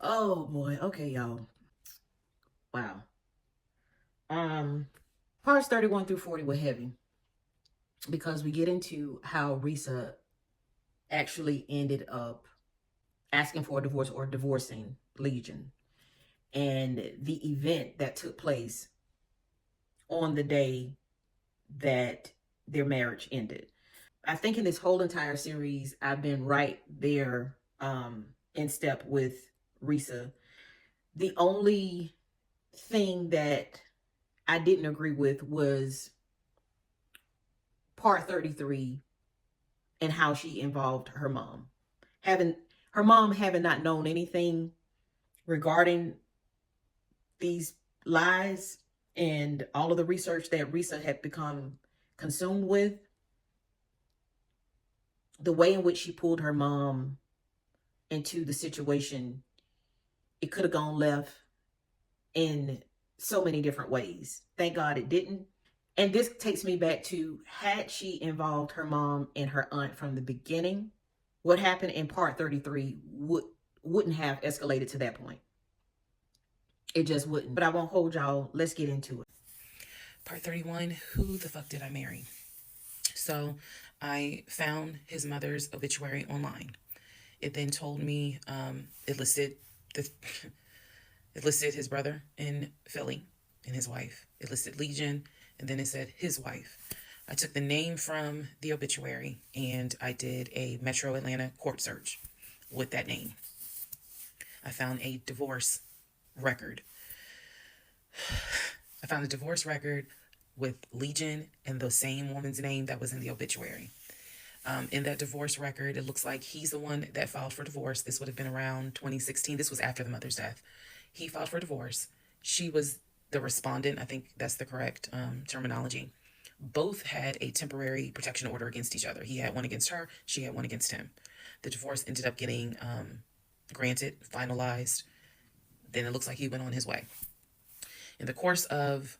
Oh boy. Okay, y'all. Wow. Um, Parts 31 through 40 were heavy because we get into how Reesa actually ended up asking for a divorce or divorcing Legion, and the event that took place on the day that their marriage ended. I think in this whole entire series, I've been right there in step with Reesa. The only thing that I didn't agree with was part 33 and how she involved her mom. Having her mom having not known anything regarding these lies and all of the research that Reesa had become consumed with, the way in which she pulled her mom into the situation, it could have gone left in so many different ways. Thank God it didn't. And this takes me back to, had she involved her mom and her aunt from the beginning, what happened in part 33 wouldn't have escalated to that point. It just wouldn't. But I won't hold y'all. Let's get into it. Part 31, who the fuck did I marry? So I found his mother's obituary online. It then told me it listed the it listed his brother in Philly and his wife. It listed Legion, and then it said his wife. I took the name from the obituary and I did a Metro Atlanta court search with that name. I found a divorce record. I found a divorce record with Legion and the same woman's name that was in the obituary. In that divorce record, it looks like he's the one that filed for divorce. This would have been around 2016. This was after the mother's death. He filed for divorce. She was the respondent. I think that's the correct terminology. Both had a temporary protection order against each other. He had one against her, she had one against him. The divorce ended up getting granted, finalized. Then it looks like he went on his way. In the course of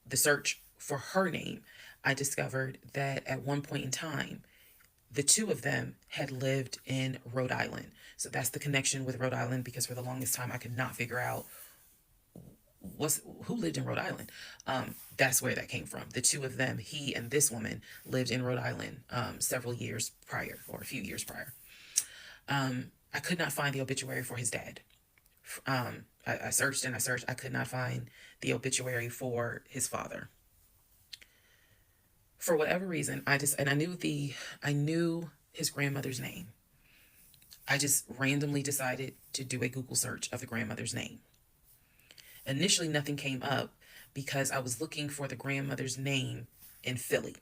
the search for her name, I discovered that at one point in time, the two of them had lived in Rhode Island. So that's the connection with Rhode Island, because for the longest time I could not figure out who lived in Rhode Island. That's where that came from. The two of them, he and this woman, lived in Rhode Island several years prior, or a few years prior. I could not find the obituary for his dad. I searched and I searched. I could not find the obituary for his father. For whatever reason, I knew his grandmother's name. I just randomly decided to do a Google search of the grandmother's name. Initially, nothing came up because I was looking for the grandmother's name in Philly.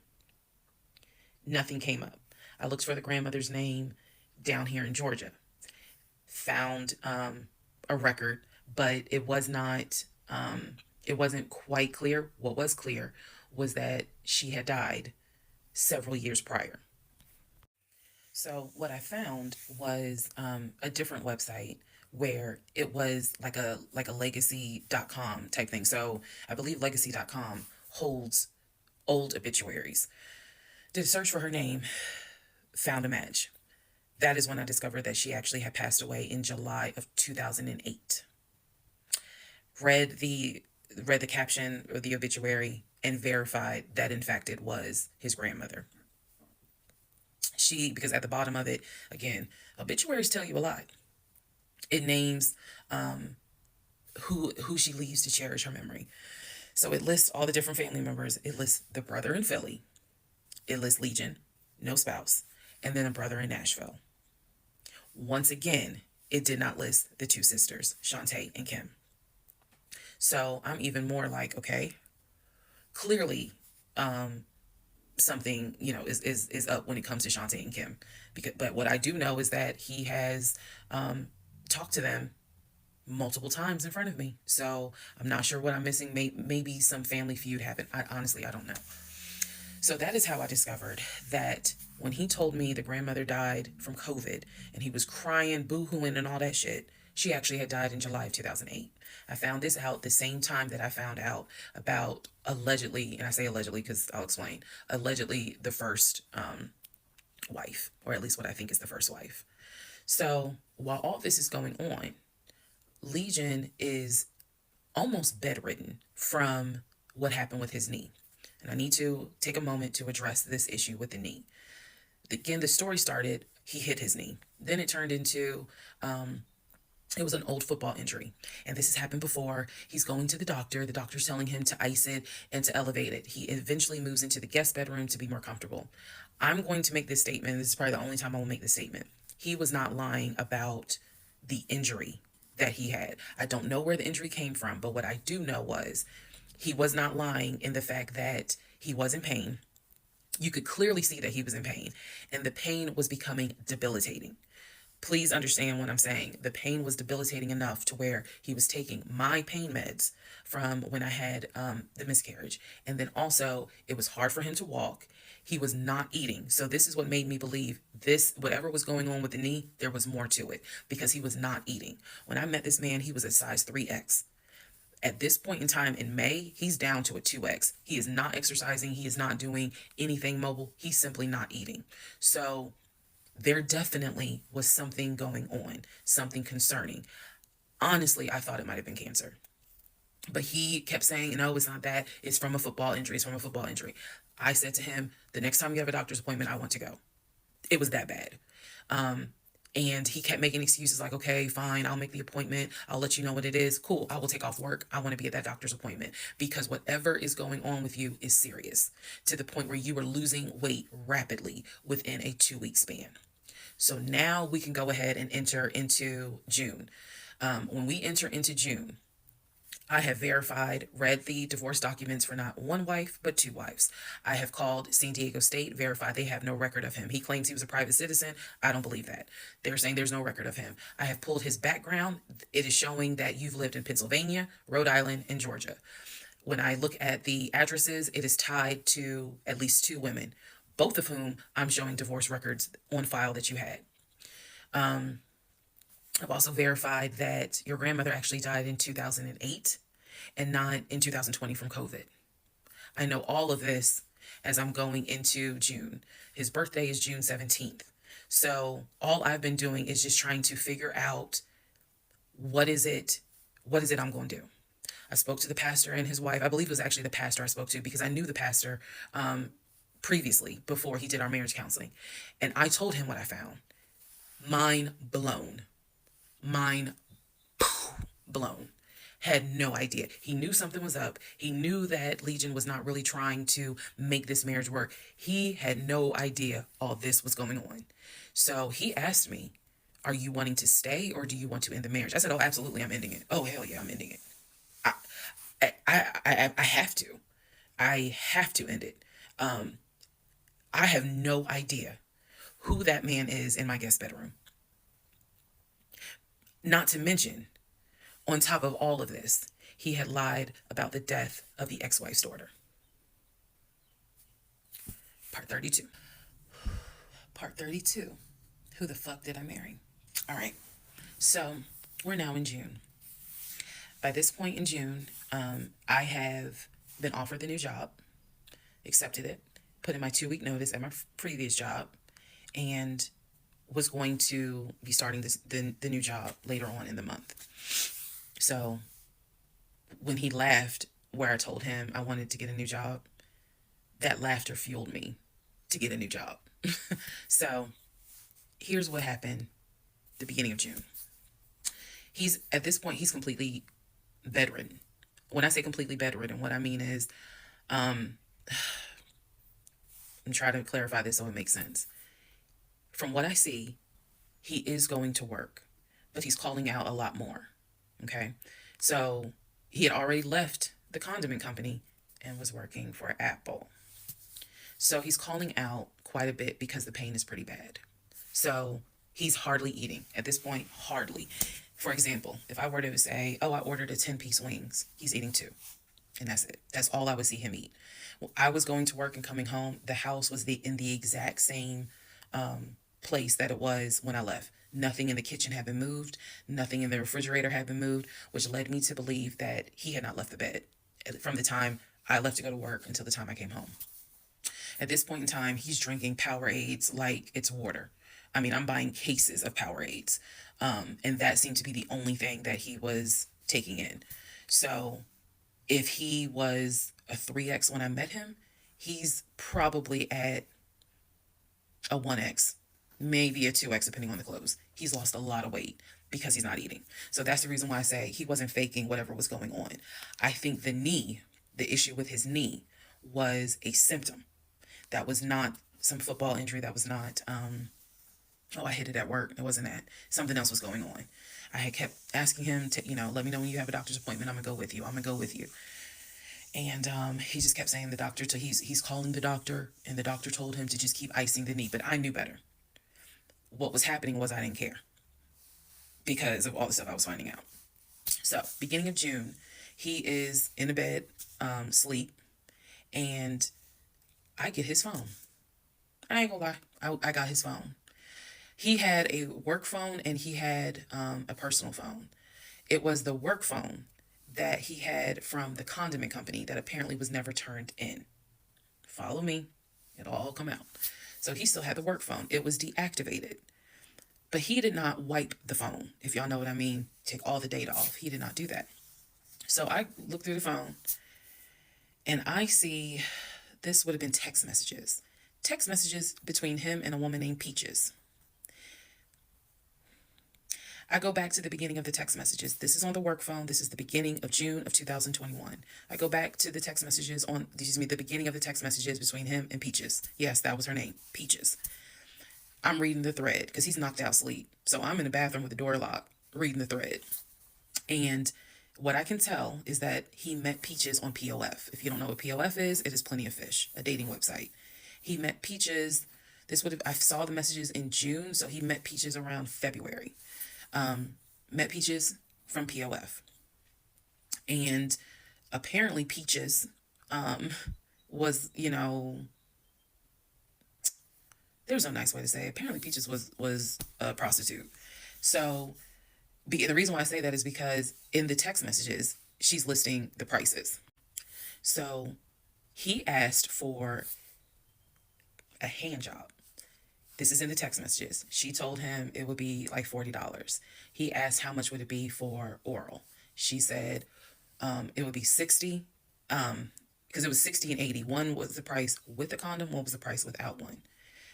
Nothing came up. I looked for the grandmother's name down here in Georgia. Found a record, but it was not. It wasn't quite clear. What was clear was that she had died several years prior. So what I found was a different website where it was like a legacy.com type thing. So I believe legacy.com holds old obituaries. Did a search for her name, found a match. That is when I discovered that she actually had passed away in July of 2008. Read the read the caption of the obituary and verified that in fact it was his grandmother. Because at the bottom of it, again, obituaries tell you a lot. It names who she leaves to cherish her memory. So it lists all the different family members. It lists the brother in Philly. It lists Legion, no spouse, and then a brother in Nashville. Once again, it did not list the two sisters, Shantae and Kim. So I'm even more like, okay, clearly something, is up when it comes to Shantae and Kim. But what I do know is that he has talked to them multiple times in front of me. So I'm not sure what I'm missing. Maybe some family feud happened. Honestly, I don't know. So that is how I discovered that when he told me the grandmother died from COVID and he was crying, boo-hooing, and all that shit, she actually had died in July of 2008. I found this out the same time that I found out about allegedly, and I say allegedly because I'll explain, allegedly the first wife, or at least what I think is the first wife. So while all this is going on, Legion is almost bedridden from what happened with his knee. And I need to take a moment to address this issue with the knee. Again, the story started, he hit his knee. Then it turned into, it was an old football injury. And this has happened before. He's going to the doctor. The doctor's telling him to ice it and to elevate it. He eventually moves into the guest bedroom to be more comfortable. I'm going to make this statement. This is probably the only time I will make this statement. He was not lying about the injury that he had. I don't know where the injury came from, but what I do know was he was not lying in the fact that he was in pain. You could clearly see that he was in pain, and the pain was becoming debilitating. Please understand what I'm saying. The pain was debilitating enough to where he was taking my pain meds from when I had the miscarriage. And then also, it was hard for him to walk. He was not eating. So this is what made me believe this, whatever was going on with the knee, there was more to it because he was not eating. When I met this man, he was a size 3X. At this point in time in May, he's down to a 2X. He is not exercising. He is not doing anything mobile. He's simply not eating. So there definitely was something going on, something concerning. Honestly, I thought it might have been cancer. But he kept saying, no, it's not that. It's from a football injury. It's from a football injury. I said to him, the next time you have a doctor's appointment, I want to go. It was that bad. And he kept making excuses like, okay, fine, I'll make the appointment. I'll let you know what it is. Cool, I will take off work. I want to be at that doctor's appointment because whatever is going on with you is serious to the point where you are losing weight rapidly within a 2-week span. So now we can go ahead and enter into June. When we enter into June, I have verified, read the divorce documents for not one wife, but 2 wives. I have called San Diego State, verified they have no record of him. He claims he was a private citizen. I don't believe that. They're saying there's no record of him. I have pulled his background. It is showing that you've lived in Pennsylvania, Rhode Island, and Georgia. When I look at the addresses, it is tied to at least 2 women, both of whom I'm showing divorce records on file that you had. I've also verified that your grandmother actually died in 2008 and not in 2020 from COVID. I know all of this as I'm going into June. His birthday is June 17th. So all I've been doing is just trying to figure out what is it I'm going to do. I spoke to the pastor and his wife. I believe it was actually the pastor I spoke to because I knew the pastor previously before he did our marriage counseling. And I told him what I found. Mind blown. Mind blown. Had no idea. He knew something was up. He knew that Legion was not really trying to make this marriage work. He had no idea all this was going on. So he asked me, are you wanting to stay or do you want to end the marriage? I said, oh, absolutely, I'm ending it. Oh, hell yeah, I'm ending it. I have to. I have to end it. I have no idea who that man is in my guest bedroom. Not to mention, on top of all of this, he had lied about the death of the ex-wife's daughter. Part 32. Part 32. Who the fuck did I marry? All right. So we're now in June. By this point in June, I have been offered the new job, accepted it, put in my 2-week notice at my previous job, and was going to be starting the new job later on in the month. So when he laughed where I told him I wanted to get a new job, that laughter fueled me to get a new job. So here's what happened the beginning of June. At this point, he's completely bedridden. When I say completely bedridden, what I mean is, I'm trying to clarify this so it makes sense. From what I see, he is going to work, but he's calling out a lot more. Okay. So he had already left the condiment company and was working for Apple. So he's calling out quite a bit because the pain is pretty bad. So he's hardly eating at this point, hardly. For example, if I were to say, oh, I ordered a 10-piece wings, he's eating 2. And that's it. That's all I would see him eat. Well, I was going to work and coming home. The house was in the exact same place that it was when I left. Nothing in the kitchen had been moved. Nothing in the refrigerator had been moved, which led me to believe that he had not left the bed from the time I left to go to work until the time I came home. At this point in time, he's drinking Powerades like it's water. I mean, I'm buying cases of Powerades. And that seemed to be the only thing that he was taking in. So if he was a 3X when I met him, he's probably at a 1X, maybe a 2X, depending on the clothes. He's lost a lot of weight because he's not eating. So that's the reason why I say he wasn't faking whatever was going on. I think the issue with his knee was a symptom. That was not some football injury. That was not, oh, I hit it at work. It wasn't that. Something else was going on. I had kept asking him to, let me know when you have a doctor's appointment. I'm going to go with you. I'm going to go with you. And he just kept saying the doctor, so he's calling the doctor, and the doctor told him to just keep icing the knee. But I knew better. What was happening was I didn't care because of all the stuff I was finding out. So beginning of June, he is in the bed, sleep, and I get his phone. I ain't gonna lie. I got his phone. He had a work phone and he had a personal phone. It was the work phone that he had from the condiment company that apparently was never turned in. Follow me. It'll all come out. So he still had the work phone. It was deactivated. But he did not wipe the phone, if y'all know what I mean. Take all the data off. He did not do that. So I look through the phone and I see this would have been text messages. Text messages between him and a woman named Peaches. I go back to the beginning of the text messages. This is on the work phone. This is the beginning of June of 2021. I go back to the text messages the beginning of the text messages between him and Peaches. Yes, that was her name, Peaches. I'm reading the thread because he's knocked out sleep. So I'm in the bathroom with the door locked, reading the thread. And what I can tell is that he met Peaches on POF. If you don't know what POF is, it is Plenty of Fish, a dating website. He met Peaches. I saw the messages in June, so he met Peaches around February. Met Peaches from POF. And apparently Peaches was, there's no nice way to say it. Apparently Peaches was a prostitute. So the reason why I say that is because in the text messages, she's listing the prices. So he asked for a hand job. This is in the text messages. She told him it would be like $40. He asked how much would it be for oral. She said it would be $60, because it was $60 and $80. One was the price with the condom, one was the price without one.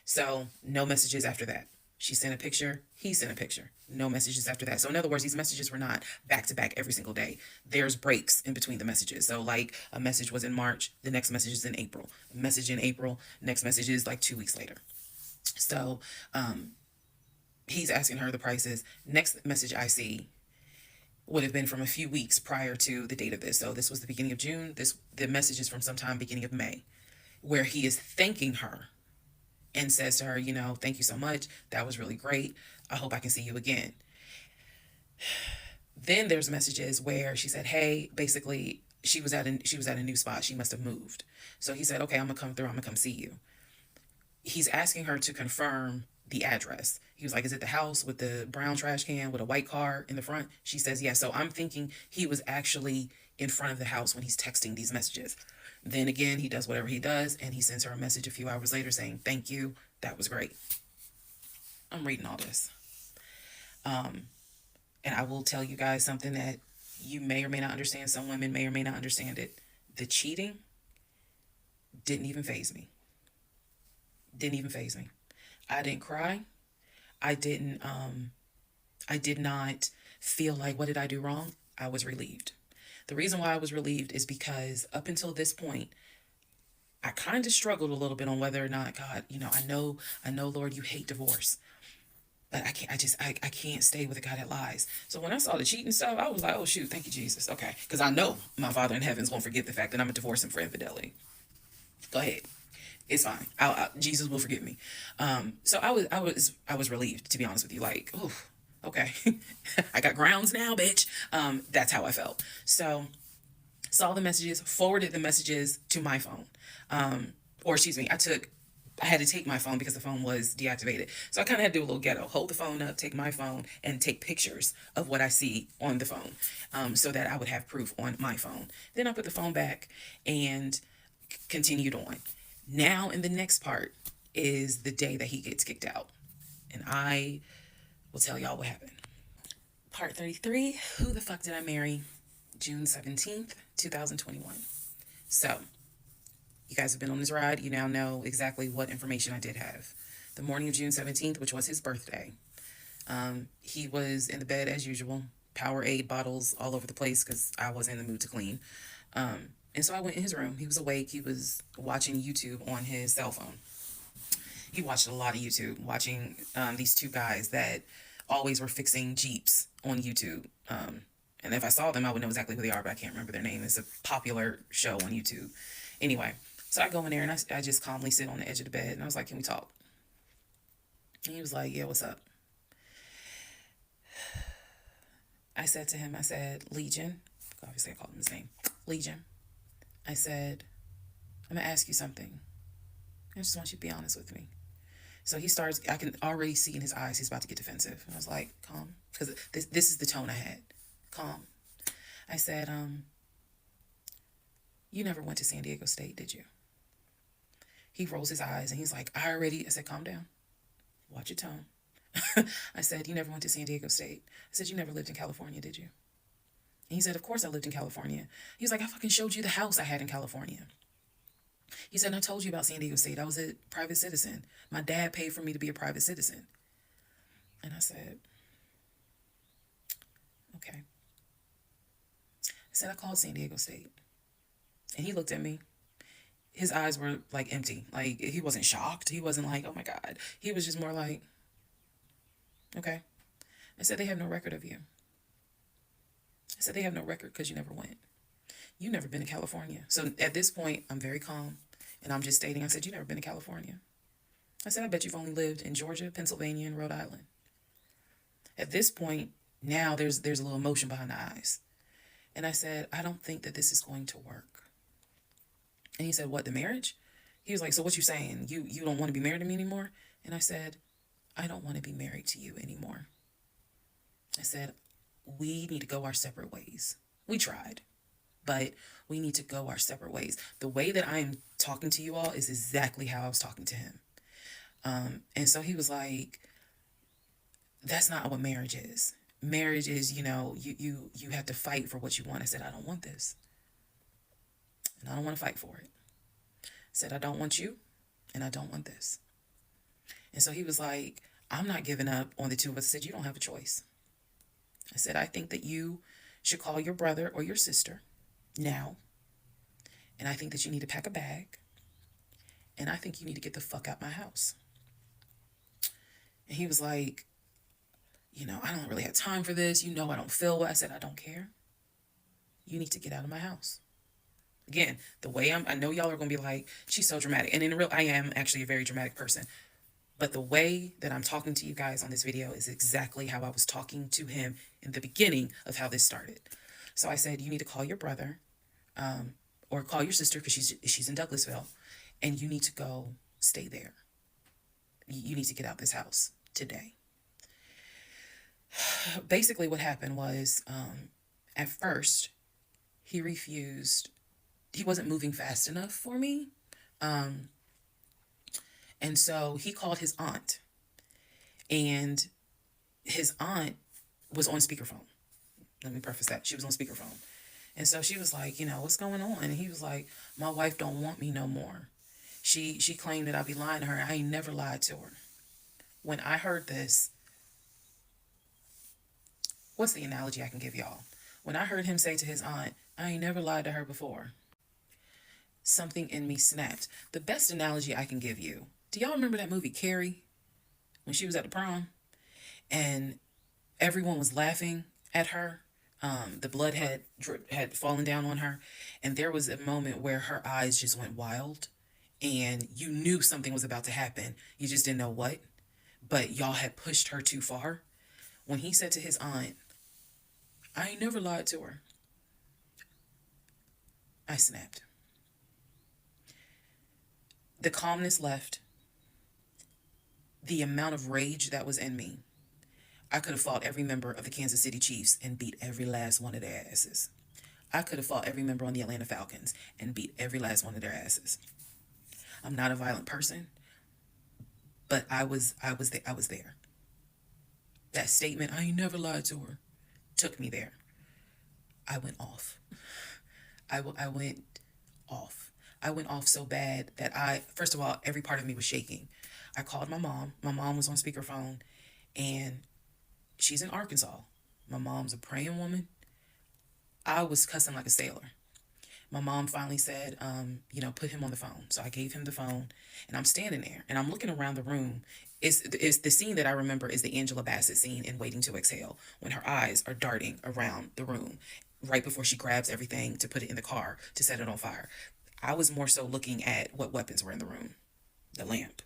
So no messages after that. She sent a picture, he sent a picture. No messages after that. So in other words, these messages were not back to back every single day. There's breaks in between the messages. So like a message was in March, the next message is in April. A message in April, next message is like 2 weeks later. So he's asking her the prices. Next message I see would have been from a few weeks prior to the date of this. So this was the beginning of June. The message is from sometime beginning of May, where he is thanking her and says to her, thank you so much. That was really great. I hope I can see you again. Then there's messages where she said, hey, basically she was at a new spot. She must have moved. So he said, okay, I'm gonna come through. I'm gonna come see you. He's asking her to confirm the address. He was like, is it the house with the brown trash can with a white car in the front? She says, yes. So I'm thinking he was actually in front of the house when he's texting these messages. Then again, he does whatever he does, and he sends her a message a few hours later saying, thank you. That was great. I'm reading all this. And I will tell you guys something that you may or may not understand. Some women may or may not understand it. The cheating didn't even faze me. Didn't even faze me. I didn't cry. I did not feel like, what did I do wrong? I was relieved. The reason why I was relieved is because up until this point, I kind of struggled a little bit on whether or not, God, I know, Lord, you hate divorce, but I can't stay with a guy that lies. So when I saw the cheating stuff, I was like, oh shoot, thank you, Jesus. Okay. Because I know my Father in heaven's going to forgive the fact that I'm going to divorce him for infidelity. Go ahead. It's fine. Jesus will forgive me. So I was relieved, to be honest with you. Like, oh, okay, I got grounds now, bitch. That's how I felt. So saw the messages, forwarded the messages to my phone. Or excuse me, I had to take my phone because the phone was deactivated. So I kind of had to do a little ghetto, hold the phone up, take my phone, and take pictures of what I see on the phone, so that I would have proof on my phone. Then I put the phone back and continued on. Now, in the next part is the day that he gets kicked out. And I will tell y'all what happened. Part 33, Who the Fuck Did I Marry? June 17th, 2021. So, you guys have been on this ride. You now know exactly what information I did have. The morning of June 17th, which was his birthday, he was in the bed as usual, Powerade bottles all over the place because I wasn't in the mood to clean. And so I went in his room. He was awake. He was watching YouTube on his cell phone. He watched a lot of YouTube, watching these two guys that always were fixing Jeeps on YouTube. And if I saw them, I would know exactly who they are, but I can't remember their name. It's a popular show on YouTube. Anyway, so I go in there and I just calmly sit on the edge of the bed. And I was like, can we talk? And he was like, yeah, what's up? I said to him, I said, Legion. Obviously, I called him his name. Legion. I said, I'm going to ask you something. I just want you to be honest with me. So he starts, I can already see in his eyes, he's about to get defensive. And I was like, calm. Because this is the tone I had. Calm. I said, you never went to San Diego State, did you? He rolls his eyes and he's like, I said, calm down. Watch your tone. I said, you never went to San Diego State. I said, you never lived in California, did you? And he said, of course I lived in California. He was like, I fucking showed you the house I had in California. He said, I told you about San Diego State. I was a private citizen. My dad paid for me to be a private citizen. And I said, okay. I said, I called San Diego State. And he looked at me. His eyes were like empty. Like he wasn't shocked. He wasn't like, oh my God. He was just more like, okay. I said, they have no record of you. I said, they have no record because you never went. You've never been to California. So at this point, I'm very calm. And I'm just stating, I said, you've never been to California. I said, I bet you've only lived in Georgia, Pennsylvania, and Rhode Island. At this point, now there's a little emotion behind the eyes. And I said, I don't think that this is going to work. And he said, what, the marriage? He was like, so what you saying? You don't want to be married to me anymore? And I said, I don't want to be married to you anymore. I said, we need to go our separate ways. We tried, but we need to go our separate ways. The way that I am talking to you all is exactly how I was talking to him. And so he was like, that's not what marriage is. Marriage is, you have to fight for what you want. I said, I don't want this. And I don't want to fight for it. I said, I don't want you, and I don't want this. And so he was like, I'm not giving up on the two of us. I said, you don't have a choice. I said, I think that you should call your brother or your sister now. And I think that you need to pack a bag. And I think you need to get the fuck out my house. And he was like, I don't really have time for this. I don't feel well. I said, I don't care. You need to get out of my house. Again, the way I know y'all are going to be like, she's so dramatic. And in real, I am actually a very dramatic person. But the way that I'm talking to you guys on this video is exactly how I was talking to him in the beginning of how this started. So I said, you need to call your brother or call your sister because she's in Douglasville. And you need to go stay there. You need to get out this house today. Basically what happened was at first he refused. He wasn't moving fast enough for me. And so he called his aunt. And his aunt was on speakerphone. Let me preface that. She was on speakerphone. And so she was like, what's going on? And he was like, my wife don't want me no more. She claimed that I'd be lying to her. I ain't never lied to her. When I heard this, what's the analogy I can give y'all? When I heard him say to his aunt, I ain't never lied to her before, something in me snapped. The best analogy I can give you, do y'all remember that movie Carrie? When she was at the prom and everyone was laughing at her. The blood had fallen down on her. And there was a moment where her eyes just went wild. And you knew something was about to happen. You just didn't know what. But y'all had pushed her too far. When he said to his aunt, I ain't never lied to her, I snapped. The calmness left. The amount of rage that was in me. I could have fought every member of the Kansas City Chiefs and beat every last one of their asses. I could have fought every member on the Atlanta Falcons and beat every last one of their asses. I'm not a violent person, but I was there. That statement, I ain't never lied to her. took me there. I went off. I went off. I went off so bad that first of all, every part of me was shaking. I called my mom. My mom was on speakerphone, and she's in Arkansas. My mom's a praying woman. I was cussing like a sailor. My mom finally said, put him on the phone. So I gave him the phone, and I'm standing there, and I'm looking around the room. It's the scene that I remember is the Angela Bassett scene in Waiting to Exhale, when her eyes are darting around the room right before she grabs everything to put it in the car to set it on fire. I was more so looking at what weapons were in the room: the lamp,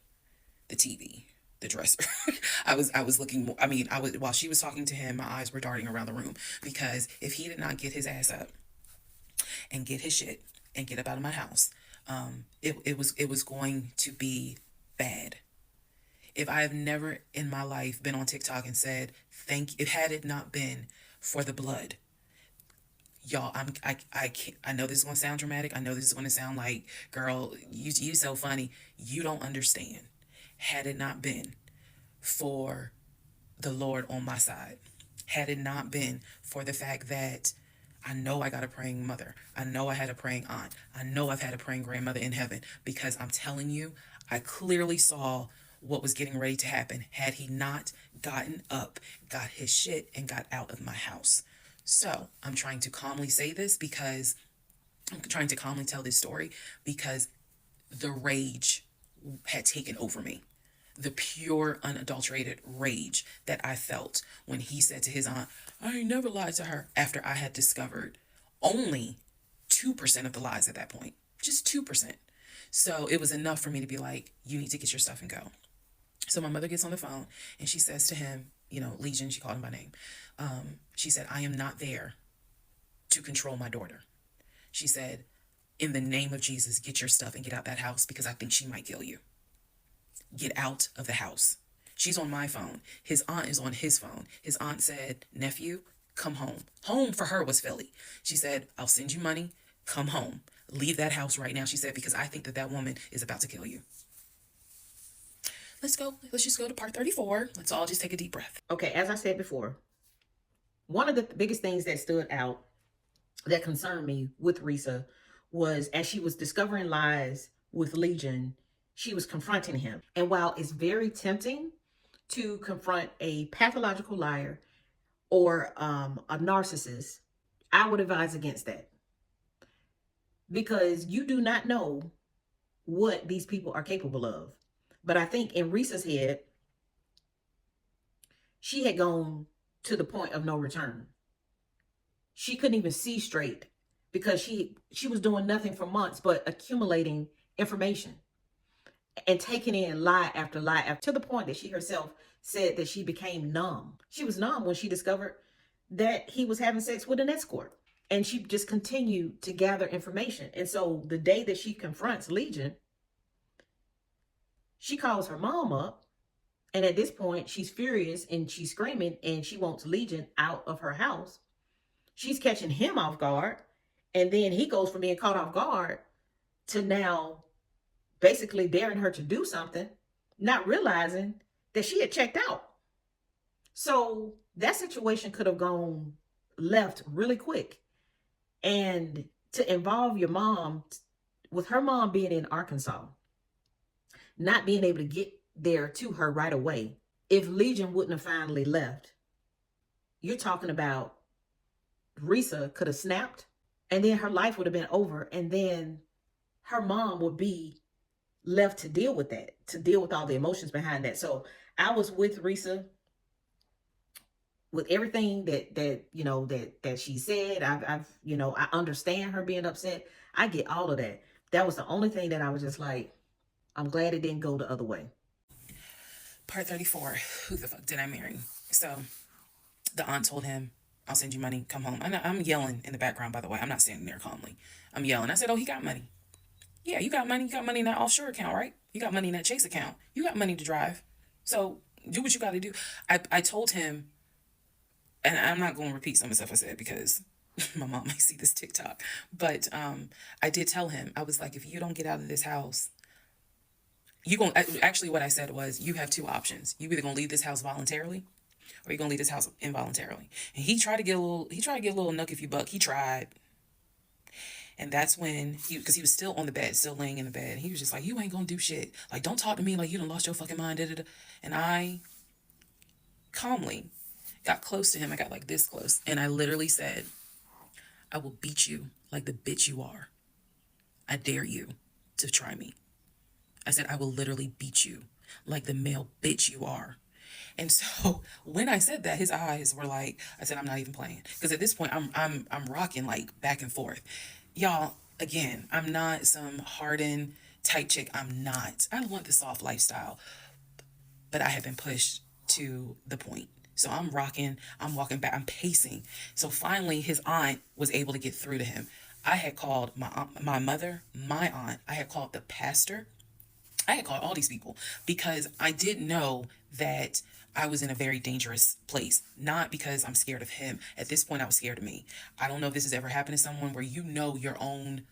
the TV, the dresser. I was looking more, while she was talking to him, my eyes were darting around the room, because if he did not get his ass up and get his shit and get up out of my house, it was going to be bad. If I have never in my life been on TikTok and said if had it not been for the blood, y'all, I know this is gonna sound dramatic. I know this is gonna sound like, girl, you so funny. You don't understand. Had it not been for the Lord on my side, had it not been for the fact that I know I got a praying mother, I know I had a praying aunt, I know I've had a praying grandmother in heaven, because I'm telling you, I clearly saw what was getting ready to happen had he not gotten up, got his shit, and got out of my house. So I'm trying to calmly say this because I'm trying to calmly tell this story because the rage had taken over me. The pure, unadulterated rage that I felt when he said to his aunt, I ain't never lied to her, after I had discovered only 2% of the lies at that point. Just 2%. So it was enough for me to be like, you need to get your stuff and go. So my mother gets on the phone and she says to him, Legion, she called him by name. She said, I am not there to control my daughter. She said, in the name of Jesus, get your stuff and get out that house, because I think she might kill you. Get out of the house. She's on my phone. His aunt is on his phone. His aunt said, nephew, come home. Home for her was Philly. She said, I'll send you money. Come home. Leave that house right now, she said, because I think that woman is about to kill you. Let's go. Let's just go to part 34. Let's all just take a deep breath. Okay, as I said before, one of the biggest things that stood out that concerned me with Reesa was, as she was discovering lies with Legion, she was confronting him. And while it's very tempting to confront a pathological liar or a narcissist, I would advise against that, because you do not know what these people are capable of. But I think in Reesa's head, she had gone to the point of no return. She couldn't even see straight, because she was doing nothing for months but accumulating information and taking in lie after lie, to the point that she herself said that she became numb. She was numb when she discovered that he was having sex with an escort. And she just continued to gather information. And so the day that she confronts Legion, she calls her mom up. And at this point, she's furious and she's screaming, and she wants Legion out of her house. She's catching him off guard. And then he goes from being caught off guard to now basically daring her to do something, not realizing that she had checked out. So that situation could have gone left really quick. And to involve your mom, with her mom being in Arkansas, not being able to get there to her right away, if Legion wouldn't have finally left, you're talking about Reesa could have snapped, and then her life would have been over, and then her mom would be left to deal with that, to deal with all the emotions behind that. So I was with Reesa with everything that she said. I understand her being upset. I get all of that. That was the only thing that I was just like, I'm glad it didn't go the other way. Part 34. Who the fuck did I marry? So the aunt told him, I'll send you money, come home. I'm yelling in the background, by the way. I'm not standing there calmly. I'm yelling. I said, oh, he got money. Yeah, you got money. You got money in that offshore account, right? You got money in that Chase account. You got money to drive. So do what you got to do. I told him, and I'm not going to repeat some of the stuff I said because my mom might see this TikTok. But I did tell him, I was like, if you don't get out of this house, actually what I said was, you have two options. You either going to leave this house voluntarily, or you gonna leave this house involuntarily. And he tried to get a little nuck if you buck. He tried. And that's when because he was still on the bed, still laying in the bed. And he was just like, you ain't gonna do shit. Like, don't talk to me like you done lost your fucking mind. Da, da, da. And I calmly got close to him. I got like this close. And I literally said, I will beat you like the bitch you are. I dare you to try me. I said, I will literally beat you like the male bitch you are. And so when I said that, his eyes were like, I said, I'm not even playing. Because at this point, I'm rocking like back and forth. Y'all, again, I'm not some hardened type chick. I'm not. I want the soft lifestyle. But I have been pushed to the point. So I'm rocking, I'm walking back, I'm pacing. So finally, his aunt was able to get through to him. I had called my aunt, my mother, my aunt. I had called the pastor. I had called all these people because I didn't know that I was in a very dangerous place. Not because I'm scared of him. At this point, I was scared of me. I don't know if this has ever happened to someone where you know your own,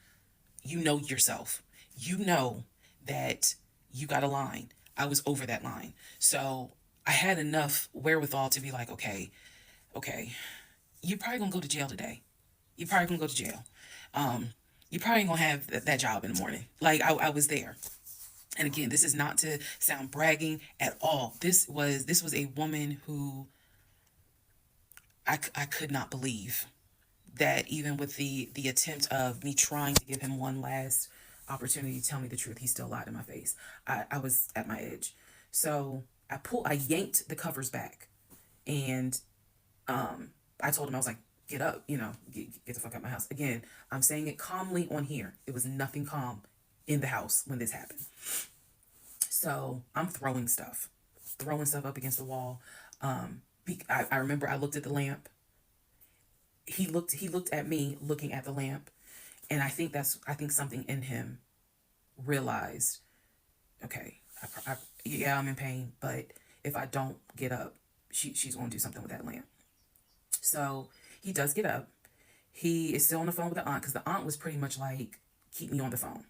you know yourself. You know that you got a line. I was over that line. So I had enough wherewithal to be like, okay, you're probably gonna go to jail today. You're probably gonna go to jail. You're probably gonna have that job in the morning. Like I was there. And again, this is not to sound bragging at all. This was a woman who I could not believe that even with the attempt of me trying to give him one last opportunity to tell me the truth, he still lied in my face. I was at my edge. So I yanked the covers back, and I told him, I was like, get up, get the fuck out of my house. Again, I'm saying it calmly on here. It was nothing calm in the house when this happened. So I'm throwing stuff up against the wall. I remember I looked at the lamp. He looked at me looking at the lamp, and I think something in him realized, okay, yeah, I'm in pain, but if I don't get up, she's going to do something with that lamp. So he does get up. He is still on the phone with the aunt because the aunt was pretty much like, keep me on the phone.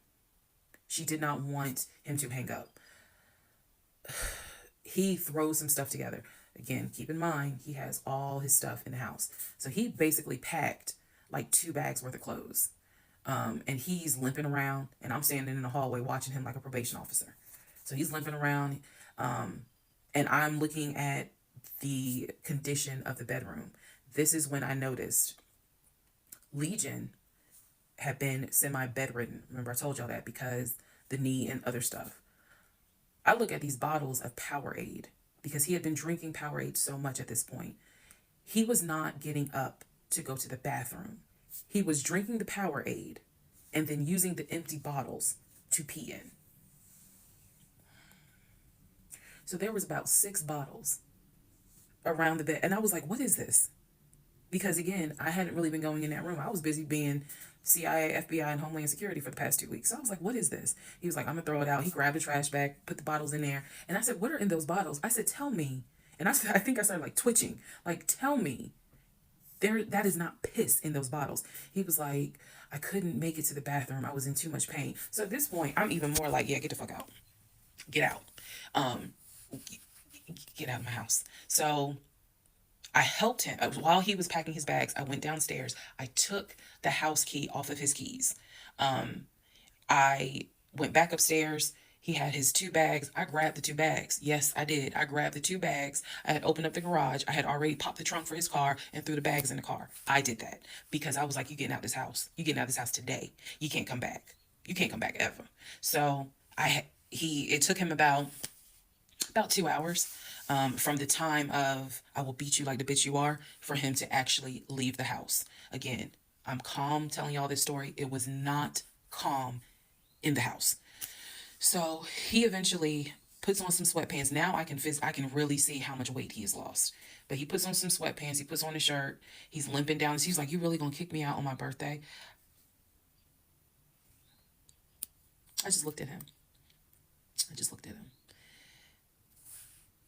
She did not want him to hang up. He throws some stuff together. Again, keep in mind, he has all his stuff in the house. So he basically packed like 2 bags worth of clothes. And he's limping around, and I'm standing in the hallway watching him like a probation officer. So he's limping around, and I'm looking at the condition of the bedroom. This is when I noticed Legion had been semi-bedridden. Remember I told y'all that because the knee and other stuff. I look at these bottles of Powerade because he had been drinking Powerade so much at this point. He was not getting up to go to the bathroom. He was drinking the Powerade and then using the empty bottles to pee in. So there was about 6 bottles around the bed. And I was like, what is this? Because again, I hadn't really been going in that room. I was busy being CIA, FBI, and Homeland Security for the past 2 weeks. So I was like, what is this? He was like, I'm going to throw it out. He grabbed a trash bag, put the bottles in there. And I said, what are in those bottles? I said, tell me. And I think I started like twitching. Like, tell me. That is not piss in those bottles. He was like, I couldn't make it to the bathroom. I was in too much pain. So at this point, I'm even more like, yeah, get the fuck out. Get out. Get out of my house. So I helped him. While he was packing his bags, I went downstairs. I took the house key off of his keys. I went back upstairs. He had his 2 bags. I grabbed the 2 bags. Yes, I did. I grabbed the 2 bags. I had opened up the garage. I had already popped the trunk for his car and threw the bags in the car. I did that because I was like, you getting out of this house. You getting out of this house today. You can't come back. You can't come back ever. So it took him about 2 hours from the time of I will beat you like the bitch you are for him to actually leave the house. Again, I'm calm telling y'all this story. It was not calm in the house. So he eventually puts on some sweatpants. Now I can really see how much weight he has lost. But he puts on some sweatpants. He puts on a shirt. He's limping down. He's like, you really gonna kick me out on my birthday? I just looked at him.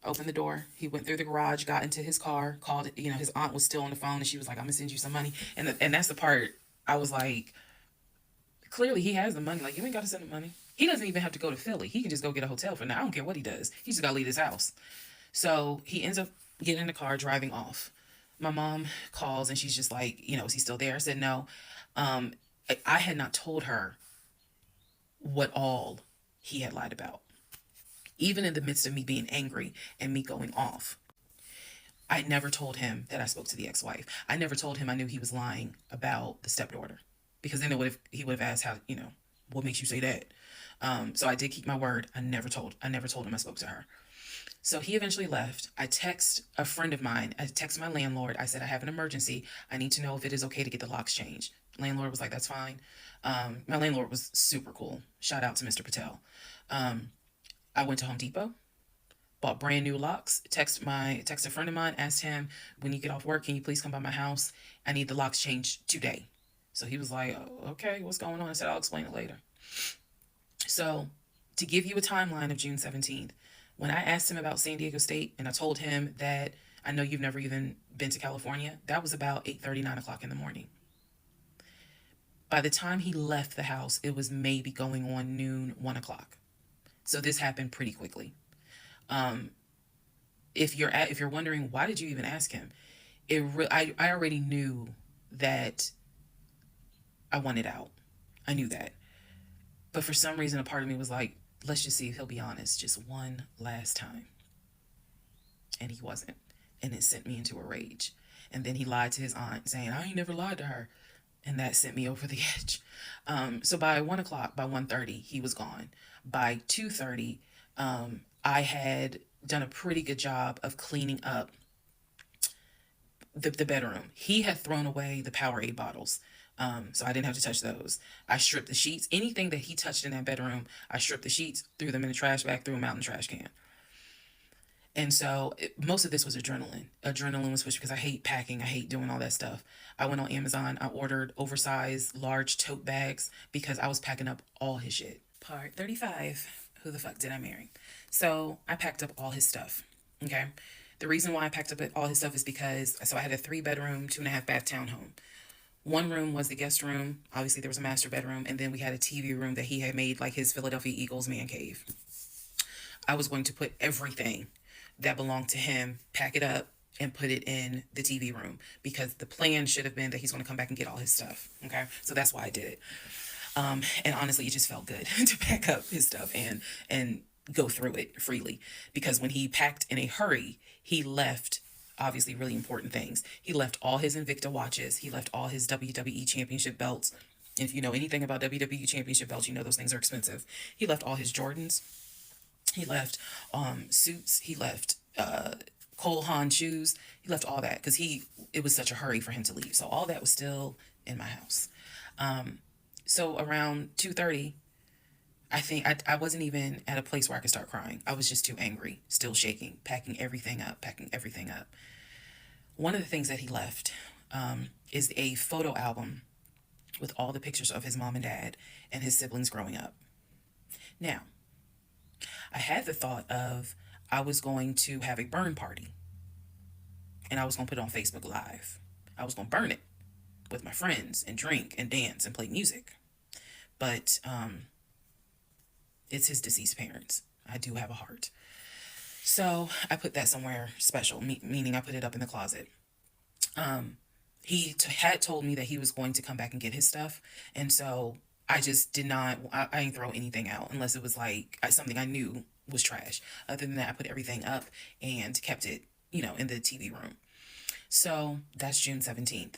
Opened the door. He went through the garage, got into his car, called it. His aunt was still on the phone, and she was like, I'm gonna send you some money. And that's the part I was like, clearly he has the money. Like, you ain't got to send him money. He doesn't even have to go to Philly. He can just go get a hotel for now. I don't care what he does. He just got to leave his house. So he ends up Get in the car, driving off. My mom calls and she's just like, is he still there? I said no. Um, I had not told her what all he had lied about. Even in the midst of me being angry and me going off, I never told him that I spoke to the ex-wife. I never told him I knew he was lying about the stepdaughter, because then he would have asked how, what makes you say that. So I did keep my word. I never told him I spoke to her. So he eventually left. I text a friend of mine. I text my landlord. I said, I have an emergency. I need to know if it is okay to get the locks changed. Landlord was like, that's fine. My landlord was super cool. Shout out to Mr. Patel. I went to Home Depot, bought brand new locks. Text a friend of mine, asked him, when you get off work, can you please come by my house? I need the locks changed today. So he was like, oh, okay, what's going on? I said, I'll explain it later. So to give you a timeline of June 17th, when I asked him about San Diego State and I told him that I know you've never even been to California, that was about 8:30, 9 o'clock in the morning. By the time he left the house, it was maybe going on noon, 1 o'clock. So this happened pretty quickly. If you're wondering, why did you even ask him? I already knew that I wanted out. I knew that. But for some reason, a part of me was like, let's just see if he'll be honest just one last time. And he wasn't. And it sent me into a rage. And then he lied to his aunt, saying, I ain't never lied to her. And that sent me over the edge. So by 1 o'clock, by 1:30, he was gone. By 2:30, I had done a pretty good job of cleaning up the bedroom. He had thrown away the Powerade bottles. So I didn't have to touch those. I stripped the sheets. Anything that he touched in that bedroom, I stripped the sheets, threw them in the trash bag, threw them out in the trash can. And so most of this was adrenaline. Adrenaline was pushed because I hate packing. I hate doing all that stuff. I went on Amazon. I ordered oversized, large tote bags because I was packing up all his shit. Part 35. Who the fuck did I marry? So I packed up all his stuff. Okay. The reason why I packed up all his stuff is because, so I had a 3-bedroom, 2.5 bath townhome. One room was the guest room. Obviously, there was a master bedroom. And then we had a TV room that he had made like his Philadelphia Eagles man cave. I was going to put everything that belonged to him, pack it up, and put it in the TV room, because the plan should have been that he's going to come back and get all his stuff. Okay. So that's why I did it. And honestly, it just felt good to pack up his stuff and go through it freely, because when he packed in a hurry, he left obviously really important things. He left all his Invicta watches. He left all his WWE championship belts. If you know anything about WWE championship belts, you know those things are expensive. He left all his Jordans. He left suits. He left Cole Haan shoes. He left all that because it was such a hurry for him to leave. So all that was still in my house. So around 2:30, I think I wasn't even at a place where I could start crying. I was just too angry, still shaking, packing everything up. One of the things that he left is a photo album with all the pictures of his mom and dad and his siblings growing up. Now, I had the thought of I was going to have a burn party, and I was going to put it on Facebook Live. I was going to burn it with my friends and drink and dance and play music. But it's his deceased parents. I do have a heart. So I put that somewhere special, meaning I put it up in the closet. He had told me that he was going to come back and get his stuff. And so I just did not, I didn't throw anything out unless it was like something I knew was trash. Other than that, I put everything up and kept it, in the TV room. So that's June 17th.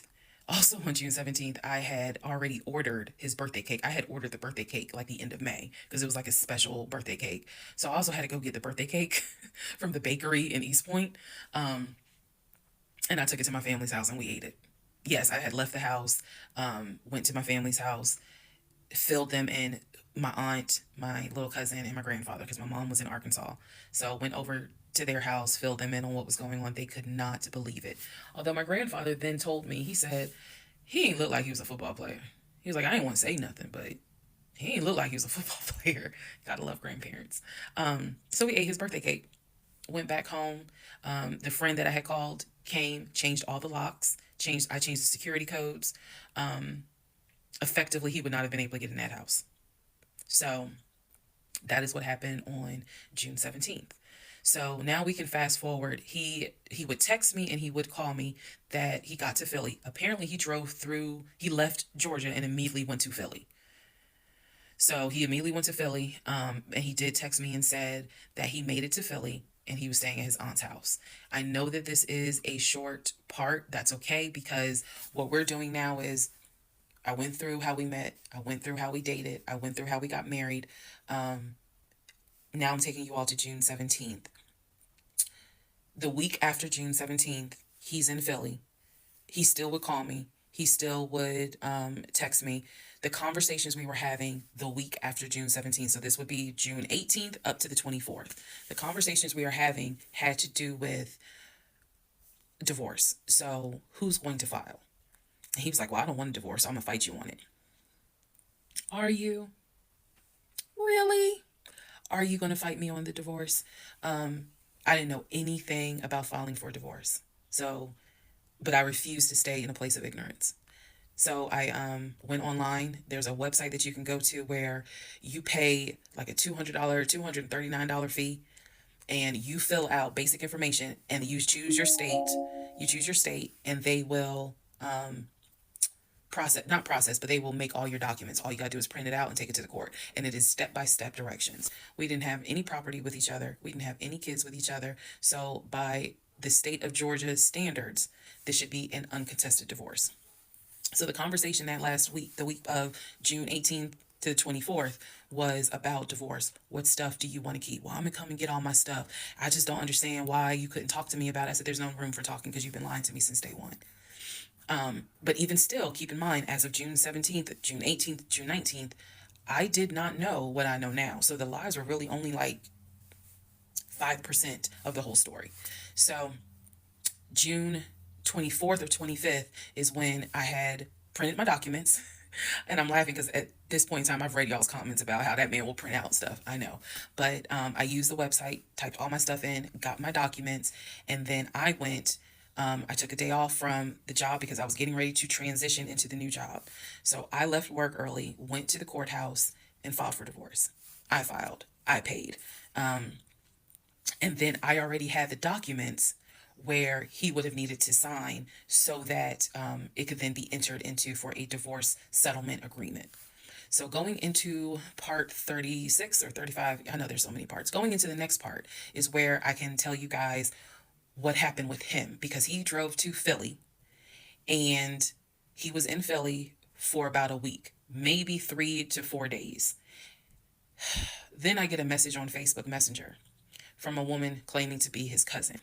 Also on June 17th, I had already ordered his birthday cake. I had ordered the birthday cake like the end of May because it was like a special birthday cake. So I also had to go get the birthday cake from the bakery in East Point. And I took it to my family's house and we ate it. Yes, I had left the house, went to my family's house, filled them in, my aunt, my little cousin, and my grandfather, because my mom was in Arkansas. So went over to their house, filled them in on what was going on. They could not believe it. Although my grandfather then told me, he said, he ain't look like he was a football player. He was like, I didn't want to say nothing, but he ain't look like he was a football player. Gotta love grandparents. So we ate his birthday cake, went back home. The friend that I had called came, changed all the locks, I changed the security codes. Effectively, he would not have been able to get in that house. So that is what happened on June 17th. So now we can fast forward. He would text me and he would call me that he got to Philly. Apparently he left Georgia and immediately went to Philly. So he immediately went to Philly, and he did text me and said that he made it to Philly and he was staying at his aunt's house. I know that this is a short part. That's okay, because what we're doing now is I went through how we met, I went through how we dated, I went through how we got married. Now I'm taking you all to June 17th. The week after June 17th, he's in Philly. He still would call me. He still would text me. The conversations we were having the week after June 17th, so this would be June 18th up to the 24th. The conversations we were having had to do with divorce. So who's going to file? He was like, well, I don't want a divorce. So I'm going to fight you on it. Are you? Really? Are you going to fight me on the divorce? I didn't know anything about filing for divorce. So, but I refused to stay in a place of ignorance. So I went online. There's a website that you can go to where you pay like a $200, $239 fee, and you fill out basic information, and you choose your state. You choose your state, and they will not process, but they will make all your documents. All you got to do is print it out and take it to the court. And it is step-by-step directions. We didn't have any property with each other. We didn't have any kids with each other. So by the state of Georgia's standards, this should be an uncontested divorce. So the conversation that last week, the week of June 18th to the 24th, was about divorce. What stuff do you want to keep? Well, I'm going to come and get all my stuff. I just don't understand why you couldn't talk to me about it. I said, there's no room for talking because you've been lying to me since day one. But even still, keep in mind, as of June 17th, June 18th, June 19th, I did not know what I know now. So the lies were really only like 5% of the whole story. So June 24th or 25th is when I had printed my documents. And I'm laughing because at this point in time, I've read y'all's comments about how that man will print out stuff. I know. But I used the website, typed all my stuff in, got my documents, and then I went. I took a day off from the job because I was getting ready to transition into the new job. So I left work early, went to the courthouse, and filed for divorce. I filed. I paid. And then I already had the documents where he would have needed to sign so that it could then be entered into for a divorce settlement agreement. So going into part 36 or 35, I know there's so many parts. Going into the next part is where I can tell you guys what happened with him, because he drove to Philly and he was in Philly for about a week, maybe 3 to 4 days. Then I get a message on Facebook Messenger from a woman claiming to be his cousin.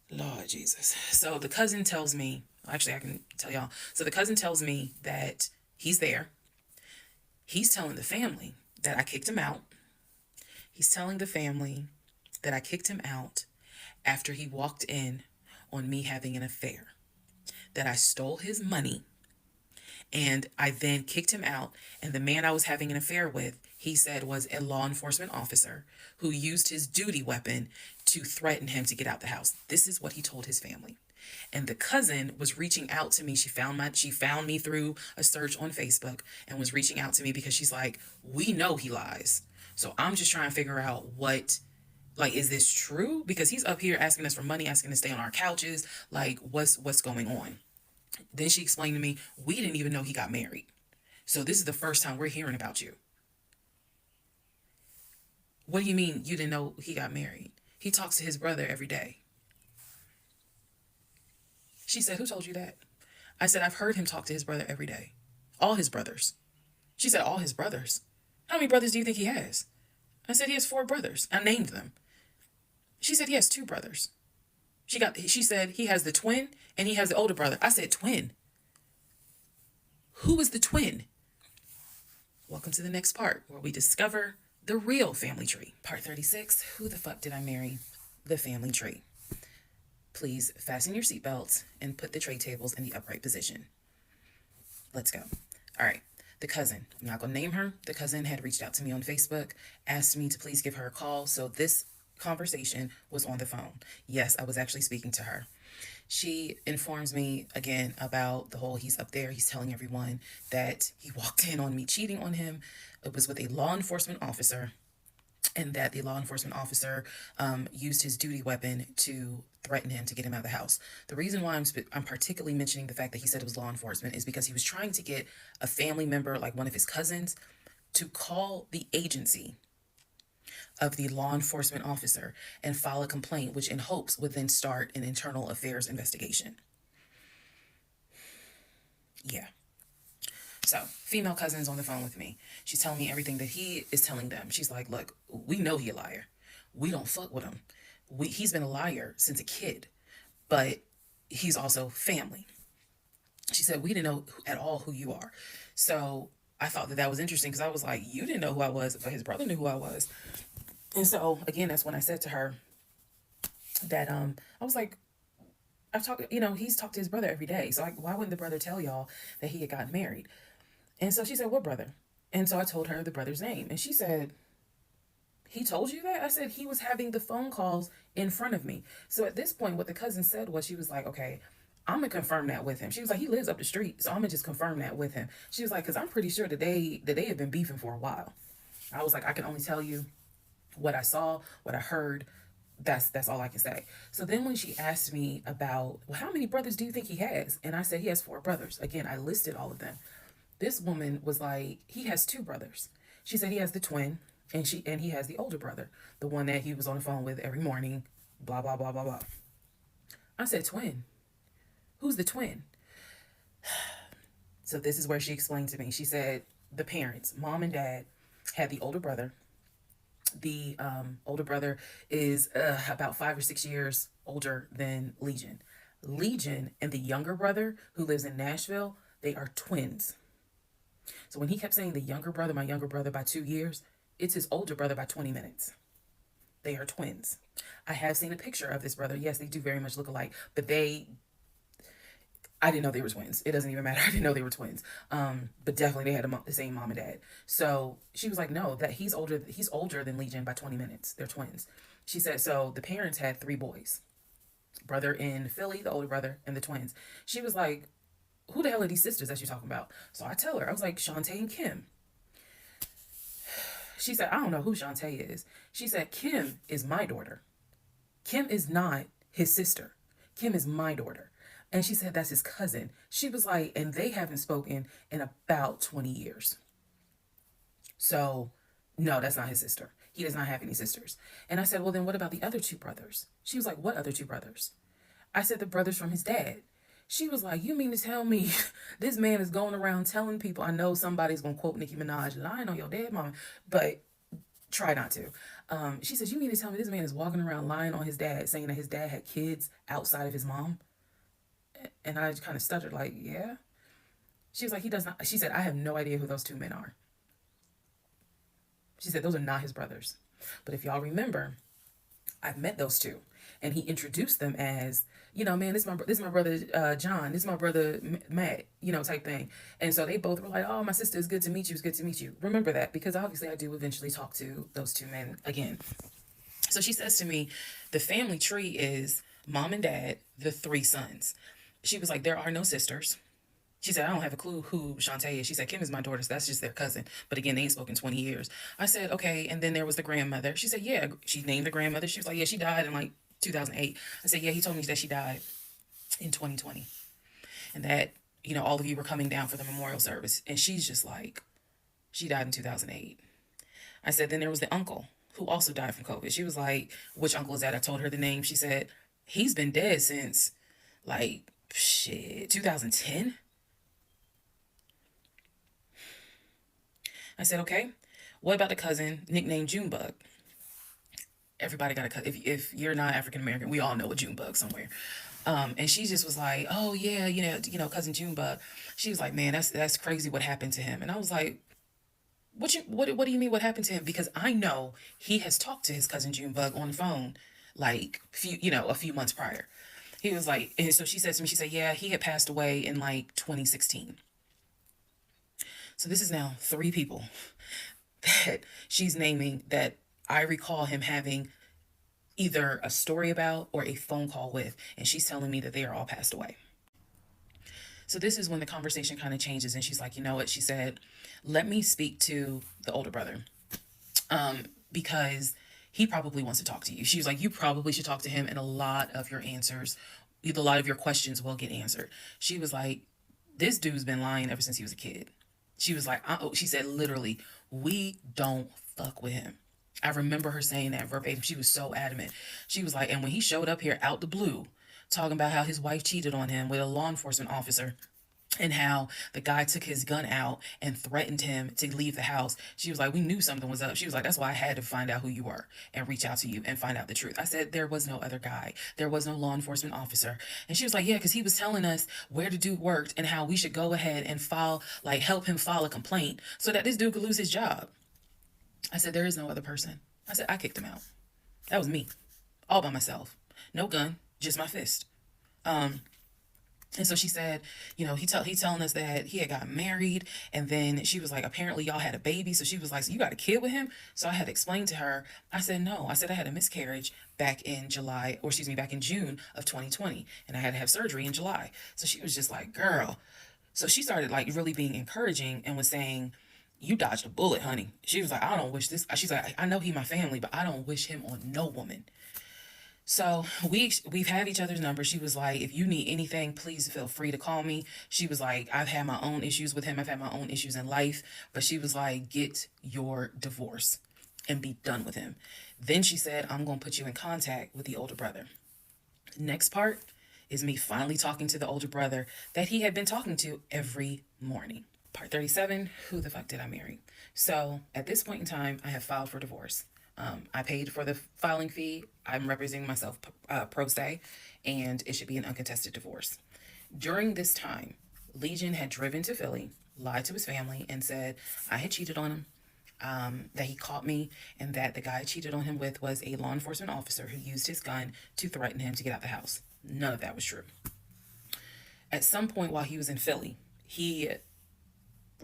Lord Jesus. So the cousin tells me, actually I can tell y'all. So the cousin tells me that he's there. He's telling the family that I kicked him out. He's telling the family that I kicked him out after he walked in on me having an affair, that I stole his money, and I then kicked him out. And the man I was having an affair with, he said, was a law enforcement officer who used his duty weapon to threaten him to get out the house. This is what he told his family. And the cousin was reaching out to me. She found me through a search on Facebook and was reaching out to me because she's like, we know he lies. So I'm just trying to figure out is this true? Because he's up here asking us for money, asking to stay on our couches. Like, what's going on? Then she explained to me, we didn't even know he got married. So this is the first time we're hearing about you. What do you mean you didn't know he got married? He talks to his brother every day. She said, who told you that? I said, I've heard him talk to his brother every day. All his brothers. She said, all his brothers? How many brothers do you think he has? I said, he has 4 brothers. I named them. She said, he has 2 brothers. She said, he has the twin and he has the older brother. I said, twin? Who is the twin? Welcome to the next part where we discover the real family tree. Part 36, who the fuck did I marry? The family tree. Please fasten your seatbelts and put the tray tables in the upright position. Let's go. All right. The cousin, I'm not going to name her. The cousin had reached out to me on Facebook, asked me to please give her a call. So this conversation was on the phone. Yes, I was actually speaking to her. She informs me again about the whole he's up there. He's telling everyone that he walked in on me cheating on him. It was with a law enforcement officer and that the law enforcement officer used his duty weapon to threaten him to get him out of the house. The reason why I'm particularly mentioning the fact that he said it was law enforcement is because he was trying to get a family member, like one of his cousins, to call the agency of the law enforcement officer and file a complaint, which in hopes would then start an internal affairs investigation. Yeah. So, female cousin's on the phone with me. She's telling me everything that he is telling them. She's like, look, we know he a liar. We don't fuck with him. He's been a liar since a kid, but he's also family. She said, we didn't know at all who you are. So I thought that was interesting because I was like, you didn't know who I was, but his brother knew who I was. And so, again, that's when I said to her that I was like, I've talked, he's talked to his brother every day. So why wouldn't the brother tell y'all that he had gotten married? And so she said, what brother? And so I told her the brother's name. And she said, he told you that? I said, he was having the phone calls in front of me. So at this point, what the cousin said was, she was like, okay, I'm going to confirm that with him. She was like, he lives up the street, so I'm going to just confirm that with him. She was like, because I'm pretty sure that they have been beefing for a while. I was like, I can only tell you what I saw, what I heard. That's all I can say. So then when she asked me about, well, how many brothers do you think he has? And I said, he has 4 brothers. Again, I listed all of them. This woman was like, he has 2 brothers. She said he has the twin, and he has the older brother, the one that he was on the phone with every morning, blah, blah, blah, blah, blah. I said, twin? Who's the twin? So this is where she explained to me. She said the parents, mom and dad, had the older brother. The older brother is about 5 or 6 years older than Legion. Legion and the younger brother, who lives in Nashville, they are twins. So when he kept saying the younger brother, my younger brother by 2 years, it's his older brother by 20 minutes. They are twins. I have seen a picture of this brother. Yes, they do very much look alike, but I didn't know they were twins. It doesn't even matter. I didn't know they were twins. But definitely they had the same mom and dad. So she was like, no, that he's older than Legion by 20 minutes. They're twins. She said, so the parents had 3 boys. Brother in Philly, the older brother, and the twins. She was like, who the hell are these sisters that you're talking about? So I tell her, I was like, Shantae and Kim. She said, I don't know who Shantae is. She said, Kim is my daughter. Kim is not his sister. Kim is my daughter. And she said, that's his cousin. She was like, and they haven't spoken in about 20 years. So, no, that's not his sister. He does not have any sisters. And I said, well, then what about the other 2 brothers? She was like, what other 2 brothers? I said, the brothers from his dad. She was like, you mean to tell me this man is going around telling people, I know somebody's going to quote Nicki Minaj, and I know your dead mama, but try not to. She says, you mean to tell me this man is walking around lying on his dad, saying that his dad had kids outside of his mom? And I kind of stuttered, like, yeah. She was like, he does not. She said, I have no idea who those 2 men are. She said, those are not his brothers. But if y'all remember, I've met those 2. And he introduced them as, man, this is my brother John. This is my brother Matt, type thing. And so they both were like, oh, my sister, it's good to meet you. It's good to meet you. Remember that, because obviously I do eventually talk to those 2 men again. So she says to me, the family tree is mom and dad, the 3 sons. She was like, there are no sisters. She said, I don't have a clue who Shantae is. She said, Kim is my daughter, so that's just their cousin. But again, they ain't spoken 20 years. I said, okay. And then there was the grandmother. She said, yeah. She named the grandmother. She was like, yeah, she died in like 2008. I said, yeah, he told me that she died in 2020. And that, all of you were coming down for the memorial service. And she's just like, she died in 2008. I said, then there was the uncle who also died from COVID. She was like, which uncle is that? I told her the name. She said, he's been dead since like, 2010. I said, okay, what about the cousin nicknamed Junebug? Everybody got a cousin. If you're not African American, we all know a Junebug somewhere. And she just was like, oh yeah, cousin Junebug. She was like, man, that's crazy what happened to him. And I was like, what do you mean what happened to him? Because I know he has talked to his cousin Junebug on the phone like a few months prior. He was like, and so she said to me, she said, yeah, he had passed away in like 2016. So this is now 3 people that she's naming that I recall him having either a story about or a phone call with, and she's telling me that they are all passed away. So this is when the conversation kind of changes, and she's like, you know what? She said, let me speak to the older brother. because he probably wants to talk to you. She was like, you probably should talk to him, and a lot of your answers, a lot of your questions will get answered. She was like, this dude's been lying ever since he was a kid. She was like, she said literally, we don't fuck with him. I remember her saying that verbatim. She was so adamant. She was like, and when he showed up here out the blue, talking about how his wife cheated on him with a law enforcement officer, and how the guy took his gun out and threatened him to leave the house. She was like, we knew something was up. She was like, that's why I had to find out who you were and reach out to you and find out the truth. I said, there was no other guy. There was no law enforcement officer. And she was like, yeah, because he was telling us where the dude worked and how we should go ahead and help him file a complaint so that this dude could lose his job. I said, there is no other person. I said, I kicked him out. That was me, all by myself. No gun, just my fist. And so she said, he's telling us that he had gotten married, and then she was like, apparently y'all had a baby. So she was like, so you got a kid with him? So I had to explain to her. I said, no. I said I had a miscarriage back in back in June of 2020, and I had to have surgery in July. So she was just like, girl. So she started like really being encouraging and was saying, you dodged a bullet, honey. She was like, I don't wish this. She's like, I know he my family, but I don't wish him on no woman. So we've had each other's numbers. She was like, if you need anything, please feel free to call me. She was like, I've had my own issues with him. I've had my own issues in life. But she was like, get your divorce and be done with him. Then she said, I'm going to put you in contact with the older brother. Next part is me finally talking to the older brother that he had been talking to every morning. Part 37, who the fuck did I marry? So at this point in time, I have filed for divorce. I paid for the filing fee. I'm representing myself pro se, and it should be an uncontested divorce. During this time, Legion had driven to Philly, lied to his family, and said I had cheated on him, that he caught me, and that the guy I cheated on him with was a law enforcement officer who used his gun to threaten him to get out the house. None of that was true. At some point while he was in Philly, he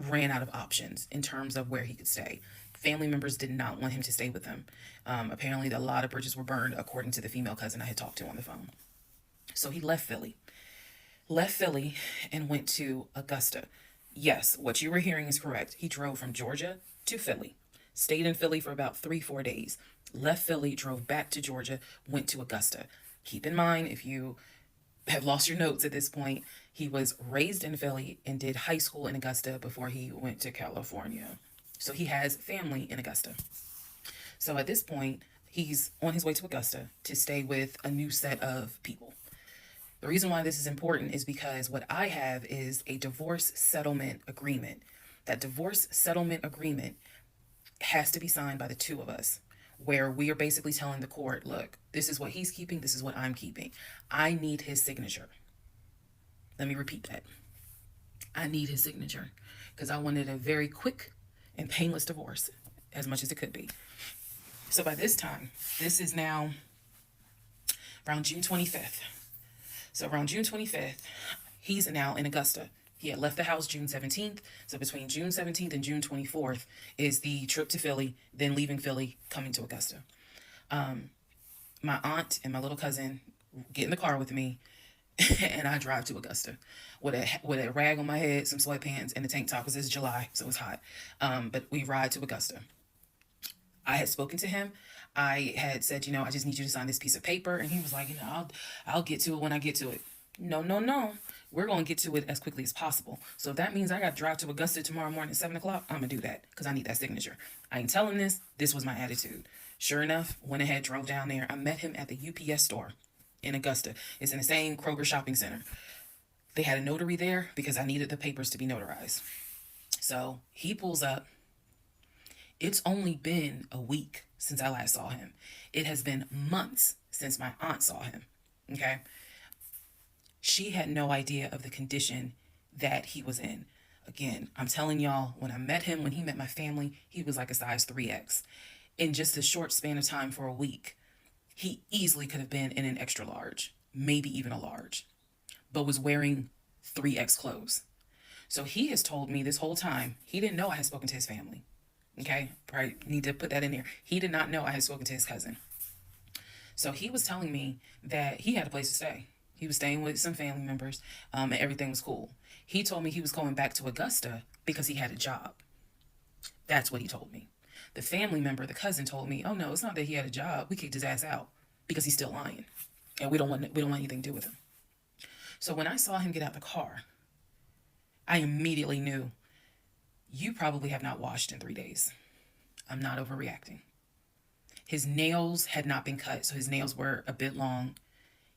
ran out of options in terms of where he could stay. Family members did not want him to stay with them. Apparently, a lot of bridges were burned, according to the female cousin I had talked to on the phone. So he left Philly and went to Augusta. Yes, what you were hearing is correct. He drove from Georgia to Philly, stayed in Philly for about 3-4 days, left Philly, drove back to Georgia, went to Augusta. Keep in mind, if you have lost your notes at this point, he was raised in Philly and did high school in Augusta before he went to California. So he has family in Augusta. So at this point, he's on his way to Augusta to stay with a new set of people. The reason why this is important is because what I have is a divorce settlement agreement. That divorce settlement agreement has to be signed by the two of us, where we are basically telling the court, look, this is what he's keeping, this is what I'm keeping. I need his signature. Let me repeat that. I need his signature because I wanted a very quick and painless divorce, as much as it could be. So by this time, this is now around June 25th. So around June 25th, he's now in Augusta. He had left the house June 17th. So between June 17th and June 24th is the trip to Philly, then leaving Philly, coming to Augusta. My aunt and my little cousin get in the car with me, and I drive to Augusta with a rag on my head, some sweatpants, and a tank top because it's July, so it's hot. But we ride to Augusta. I had spoken to him. I had said, I just need you to sign this piece of paper. And he was like, I'll get to it when I get to it. No. We're going to get to it as quickly as possible. So if that means I got to drive to Augusta tomorrow morning at 7 o'clock, I'm going to do that because I need that signature. I ain't telling this. This was my attitude. Sure enough, went ahead, drove down there. I met him at the UPS store in Augusta. It's in the same Kroger shopping center. They had a notary there because I needed the papers to be notarized. So he pulls up. It's only been a week since I last saw him. It has been months since my aunt saw him. Okay. She had no idea of the condition that he was in. Again, I'm telling y'all, when I met him, when he met my family, he was like a size 3X. In just a short span of time for a week, he easily could have been in an extra large, maybe even a large, but was wearing 3X clothes. So he has told me this whole time, he didn't know I had spoken to his family. Okay, probably need to put that in there. He did not know I had spoken to his cousin. So he was telling me that he had a place to stay. He was staying with some family members, and everything was cool. He told me he was going back to Augusta because he had a job. That's what he told me. The family member, the cousin, told me, "Oh no, it's not that he had a job. We kicked his ass out because he's still lying, and we don't want anything to do with him." So when I saw him get out the car, I immediately knew, you probably have not washed in 3 days. I'm not overreacting. His nails had not been cut, so his nails were a bit long.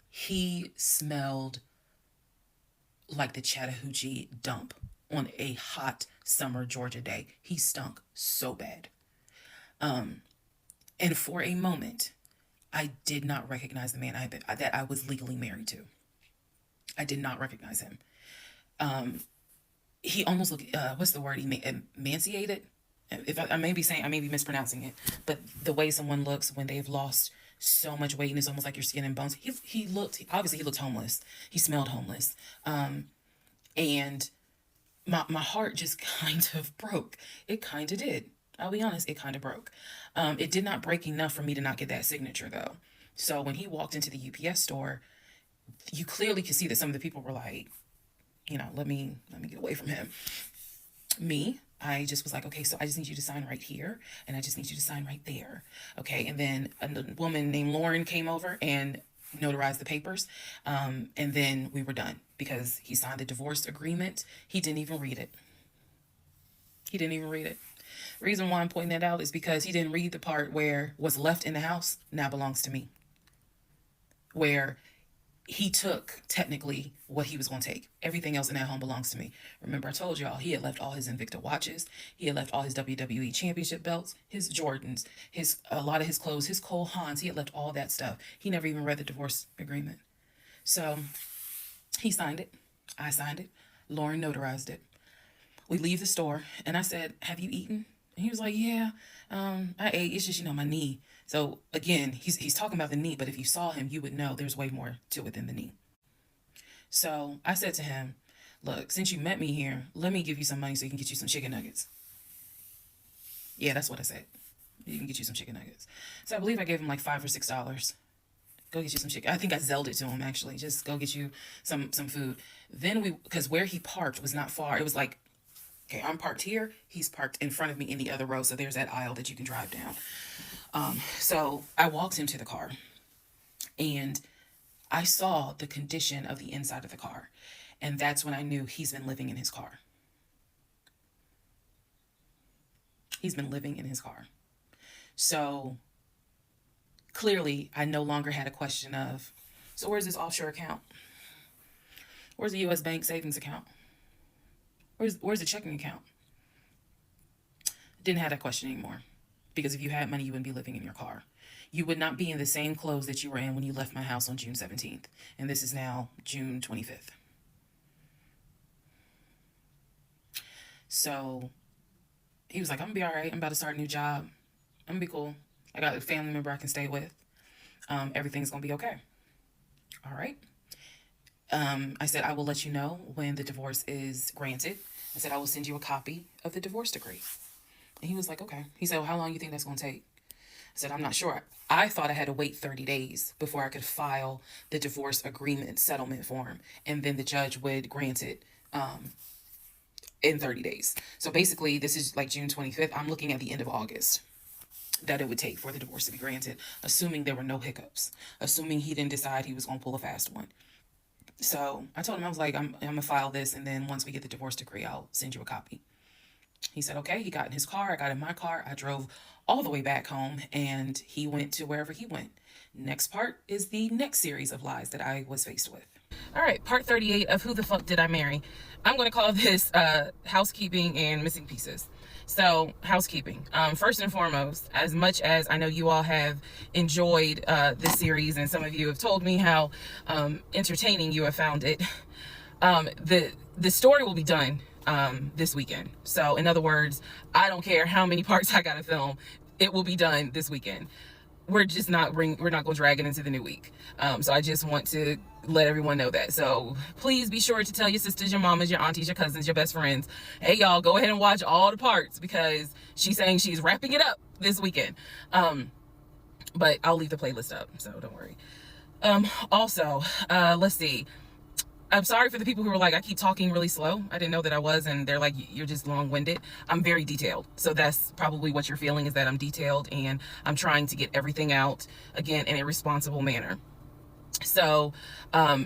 He smelled like the Chattahoochee dump on a hot summer Georgia day. He stunk so bad. And for a moment, I did not recognize the man that I was legally married to. I did not recognize him. He almost looked, what's the word? Emaciated? I may be mispronouncing it, but the way someone looks when they've lost so much weight and it's almost like your skin and bones. He looked homeless. He smelled homeless. And my heart just kind of broke. It kind of did. I'll be honest, it kind of broke. It did not break enough for me to not get that signature though. So when he walked into the UPS store, you clearly could see that some of the people were like, let me get away from him. Me, I just was like, okay, so I just need you to sign right here, and I just need you to sign right there. Okay, and then a woman named Lauren came over and notarized the papers, and then we were done because he signed the divorce agreement. He didn't even read it. The reason why I'm pointing that out is because he didn't read the part where what's left in the house now belongs to me, where he took technically what he was going to take. Everything else in that home belongs to me. Remember, I told y'all he had left all his Invicta watches. He had left all his WWE championship belts, his Jordans, a lot of his clothes, his Cole Haans. He had left all that stuff. He never even read the divorce agreement. So he signed it. I signed it. Lauren notarized it. We leave the store and I said, "Have you eaten?" And he was like, "Yeah, I ate. It's just, my knee." So again, he's talking about the knee, but if you saw him, you would know there's way more to it than the knee. So I said to him, "Look, since you met me here, let me give you some money so you can get you some chicken nuggets." Yeah, that's what I said. You can get you some chicken nuggets. So I believe I gave him like $5 or $6. Go get you some chicken. I think I Zelled it to him actually. Just go get you some food. Then because where he parked was not far. It was like, okay, I'm parked here. He's parked in front of me in the other row. So there's that aisle that you can drive down. So I walked him to the car and I saw the condition of the inside of the car. And that's when I knew he's been living in his car. So clearly I no longer had a question of, so where's this offshore account? Where's the U.S. bank savings account? Where's the checking account? Didn't have that question anymore. Because if you had money, you wouldn't be living in your car. You would not be in the same clothes that you were in when you left my house on June 17th. And this is now June 25th. So he was like, "I'm going to be all right. I'm about to start a new job. I'm going to be cool. I got a family member I can stay with. Everything's going to be okay." All right. I said, "I will let you know when the divorce is granted." I said, "I will send you a copy of the divorce decree." And he was like, "Okay." He said, "Well, how long do you think that's going to take?" I said, "I'm not sure." I thought I had to wait 30 days before I could file the divorce agreement settlement form. And then the judge would grant it in 30 days. So basically, this is like June 25th. I'm looking at the end of August that it would take for the divorce to be granted, assuming there were no hiccups, assuming he didn't decide he was going to pull a fast one. So I told him, I was like, I'm going to file this. And then once we get the divorce decree, I'll send you a copy. He said, okay. He got in his car. I got in my car. I drove all the way back home and he went to wherever he went. Next part is the next series of lies that I was faced with. All right. Part 38 of Who the Fuck Did I Marry? I'm going to call this housekeeping and missing pieces. So housekeeping, first and foremost, as much as I know you all have enjoyed this series and some of you have told me how entertaining you have found it, the story will be done this weekend. So in other words, I don't care how many parts I got to film, it will be done this weekend. We're not going to drag it into the new week. So I just want to let everyone know that. So please be sure to tell your sisters, your mamas, your aunties, your cousins, your best friends, hey y'all, go ahead and watch all the parts because she's saying she's wrapping it up this weekend. But I'll leave the playlist up, so don't worry. Also, let's see. I'm sorry for the people who were like, I keep talking really slow. I didn't know that I was, and they're like, you're just long-winded. I'm very detailed. So that's probably what you're feeling, is that I'm detailed and I'm trying to get everything out, again, in a responsible manner. So